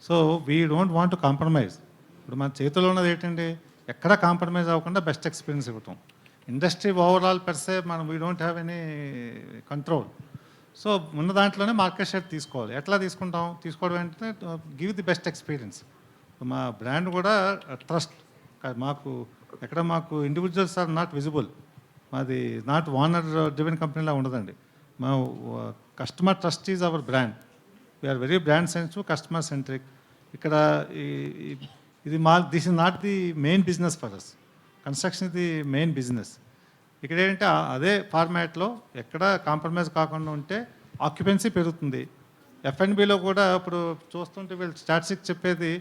So we don't want to compromise. ఇప్పుడు మన చేతిలో ఉన్నది ఏంటండి, ఎక్కడ కాంప్రమైజ్ అవ్వకుండా బెస్ట్ ఎక్స్పీరియన్స్ ఇవ్వటం. ఇండస్ట్రీ ఓవరాల్ పెర్సే మనం we don't have any control. So ఉన్న దాంట్లోనే మార్కెట్ షేర్ తీసుకోవాలి. ఎట్లా తీసుకుంటాం? తీసుకోవడం ఏంటంటే గివ్ ది బెస్ట్ ఎక్స్పీరియన్స్. మా బ్రాండ్ కూడా ట్రస్ట్. మాకు ఎక్కడ మాకు ఇండివిజువల్స్ ఆర్ నాట్ విజిబుల్. మాది నాట్ ఓనర్ డ్రివెన్ కంపెనీలా ఉండదండి. మా customer trust is our brand. We are very brand sensitive, customer centric. ఇక్కడ ఇది this is not the main business for us. Construction ఇది మెయిన్ బిజినెస్. ఇక్కడ ఏంటంటే అదే ఫార్మాట్లో ఎక్కడ కాంప్రమైజ్ కాకుండా ఉంటే ఆక్యుపెన్సీ పెరుగుతుంది. F&Bలో కూడా ఇప్పుడు చూస్తుంటే వీళ్ళు స్టాటిస్టిక్స్ చెప్పేది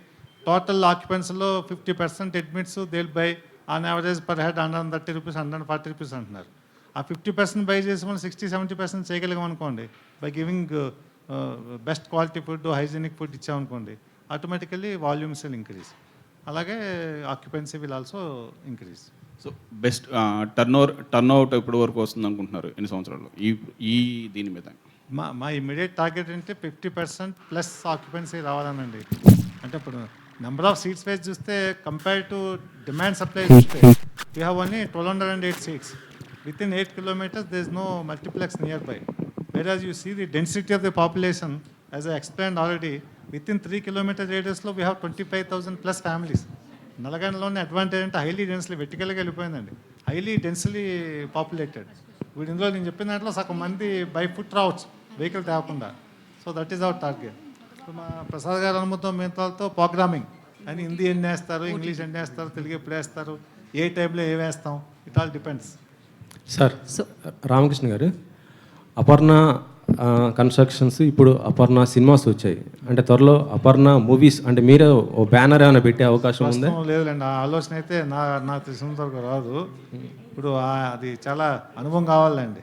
టోటల్ ఆక్యుపెన్సీలో 50% admits they'll buy on average per head 130 rupees 140 rupees అంటున్నారు. ఆ 50% బై చేసి మనం 60-70% చేయగలిగాం అనుకోండి, by giving best quality food, hygienic food ఇచ్చామనుకోండి, ఆటోమేటికల్లీ వాల్యూమ్స్ విల్ ఇంక్రీజ్. అలాగే occupancy will also increase. So best turn out ఎప్పటి వరకు వస్తుంది అనుకుంటున్నారు ఎన్ని సంవత్సరాలు ఈ దీని మీద? మా ఇమ్మీడియట్ టార్గెట్ అంటే 50% ప్లస్ ఆక్యుపెన్సీ రావాలనండి. అంటే ఇప్పుడు నెంబర్ ఆఫ్ సీట్స్ వైజ్ చూస్తే కంపేర్ టు డిమాండ్ సప్లై చూస్తే we have only 1208 seats. Within 8 kilometers there is no multiplex nearby. Whereas you see the density of the population, as I explained already, within 3 kilometer radius లో we have 25,000 plus families. నల్గొండలోని advantage అంటే highly densely వెర్టికల్గా వెళ్ళిపోయిందండి, highly densely populated. వీడి ఇందులో నేను చెప్పిన దాంట్లో సగం మంది బై ఫుట్ రావచ్చు, వెహికల్ తేకుండా. So that is our target. మా ప్రసాద్ గారు అనుమతితో మిగతాలతో ప్రోగ్రామింగ్ అని హిందీ ఎన్ని వేస్తారు, ఇంగ్లీష్ ఎన్ని వేస్తారు, తెలుగు ఎప్పుడు వేస్తారు, ఏ టైంలో ఏ వేస్తాం, it all depends. Sir Ramakrishna గారు, అపర్ణ కన్స్ట్రక్షన్స్ ఇప్పుడు అపర్ణ సినిమాస్ వచ్చాయి అంటే త్వరలో అపర్ణ మూవీస్ అంటే మీరే ఓ బ్యానర్ ఏమైనా పెట్టే అవకాశం ఉందా? లేదులేండి, ఆ ఆలోచన అయితే నాకు తెలిసినంత వరకు రాదు. ఇప్పుడు అది చాలా అనుభవం కావాలండి.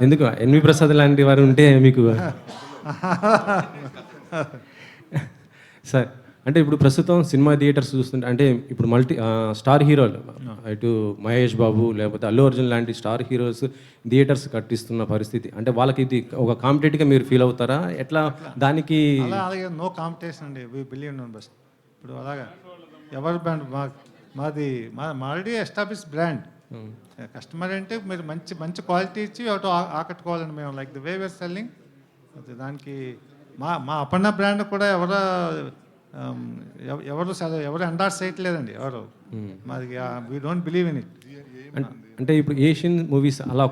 ఎందుకు ఎన్వి ప్రసాద్ లాంటి వారు ఉంటే మీకు సార్ అంటే ఇప్పుడు ప్రస్తుతం సినిమా థియేటర్స్ చూస్తుంటే అంటే ఇప్పుడు స్టార్ హీరోలు ఇటు మహేష్ బాబు లేకపోతే అల్లు అర్జున్ లాంటి స్టార్ హీరోస్ థియేటర్స్ కట్టిస్తున్న పరిస్థితి. అంటే వాళ్ళకి ఇది ఒక కాంపిటేటివ్గా మీరు ఫీల్ అవుతారా? ఎట్లా దానికి? అలాగే నో కాంపిటీషన్ అండి, వీ బిలీవ్ ఇన్ బెస్ట్. ఇప్పుడు అలాగా ఎవరి బ్రాండ్ మాది ఆల్రెడీ ఎస్టాబ్లిష్ బ్రాండ్. కస్టమర్ అంటే మీరు మంచి క్వాలిటీ ఇచ్చి ఒకటి ఆకట్టుకోవాలండి మేము, like the way we are selling. దానికి మా అపర్ణ బ్రాండ్ కూడా ఎవరు ఎండార్స్ చేయట్లేదండి ఎవరు. మాది we don't believe in it. అంటే ఇప్పుడు ఏషియన్ మూవీస్ అలా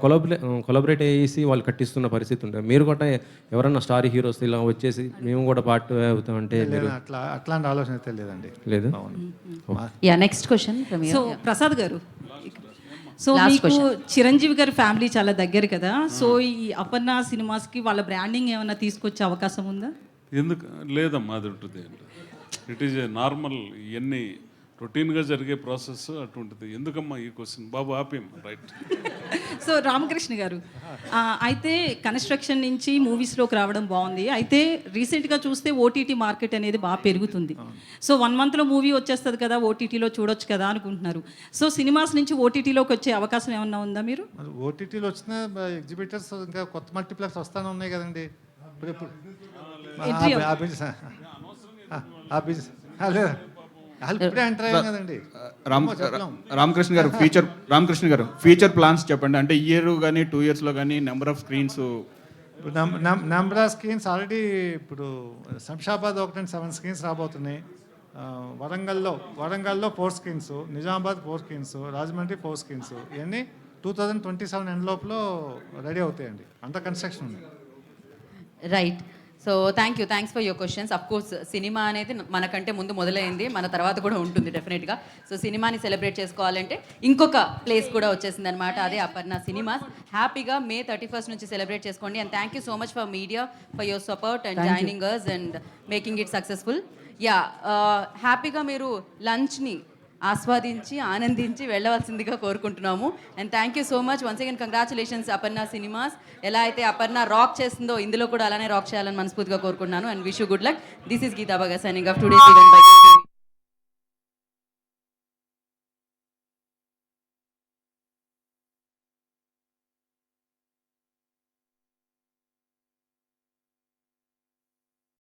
కొలాబరేట్ అయ్యేసి వాళ్ళు కట్టిస్తున్న పరిస్థితి ఉంటుంది. మీరు కూడా ఎవరన్నా స్టార్ హీరోస్ ఇలా వచ్చేసి మేము కూడా పార్ట్ అవుతామంటే అట్లాంటి ఆలోచన అయితే లేదండి. లేదు. Next question. So Prasad garu, so మీకు చిరంజీవి గారి ఫ్యామిలీ చాలా దగ్గర కదా, సో ఈ అపర్ణ సినిమాస్కి వాళ్ళ బ్రాండింగ్ ఏమైనా తీసుకొచ్చే అవకాశం ఉందా? ఎందుకు లేదమ్మా, అది ఉంటుంది. ఇట్ ఈజ్ ఏ నార్మల్, ఇవన్నీ రొటీన్గా జరిగే ప్రాసెస్ అటువంటిది. ఎందుకమ్మా ఈ క్వశ్చన్? బాబు ఆపేం, రైట్. సో రామకృష్ణ గారు, అయితే కన్స్ట్రక్షన్ నుంచి మూవీస్లోకి రావడం బాగుంది. అయితే రీసెంట్గా చూస్తే ఓటీటీ మార్కెట్ అనేది బాగా పెరుగుతుంది. సో 1 monthలో మూవీ వచ్చేస్తుంది కదా, ఓటీటీలో చూడొచ్చు కదా అనుకుంటున్నారు. సో సినిమాస్ నుంచి ఓటీటీలోకి వచ్చే అవకాశం ఏమన్నా ఉందా? మీరు ఓటీటీలో వచ్చిన ఎగ్జిబిటర్స్ ఇంకా కొత్త మల్టీప్లెక్స్ వస్తానే ఉన్నాయి కదండి. ఇప్పుడు రామకృష్ణ గారు ఫ్యూచర్ ప్లాన్స్ చెప్పండి. అంటే ఇయర్ కానీ 2 yearsలో కానీ number of screens number of screens already ఇప్పుడు శంషాబాద్ 7 స్క్రీన్స్ రాబోతున్నాయి. వరంగల్లో 4 screens, Nizamabad 4 screens, Rajahmundry 4 screens. ఇవన్నీ 2027 ఎండ్ లోపల రెడీ అవుతాయండి. అంత కన్స్ట్రక్షన్ ఉంది. Right. So thanks for your questions. Of course cinema అనేది మనకంటే ముందు మొదలైంది, మన తర్వాత కూడా ఉంటుంది డెఫినెట్గా. సో సినిమాని సెలబ్రేట్ చేసుకోవాలంటే ఇంకొక ప్లేస్ కూడా వచ్చేసింది అనమాట, అదే అపర్ణ సినిమాస్. హ్యాపీగా May 31st నుంచి సెలబ్రేట్ చేసుకోండి. And thank you so much for media for your support and joining us and making it successful. Yeah, హ్యాపీగా మీరు లంచ్ని ఆస్వాదించి ఆనందించి వెళ్ళవలసిందిగా కోరుకుంటున్నాము. And thank you so much once again. Congratulations Aparna Cinemas. ఎలా అయితే అపర్ణ రాక్ చేస్తుందో ఇందులో కూడా అలానే రాక్ చేయాలని మనస్ఫూర్తిగా కోరుకుంటున్నాను. And wish you good luck. This is Geeta Bhagat signing off today's event by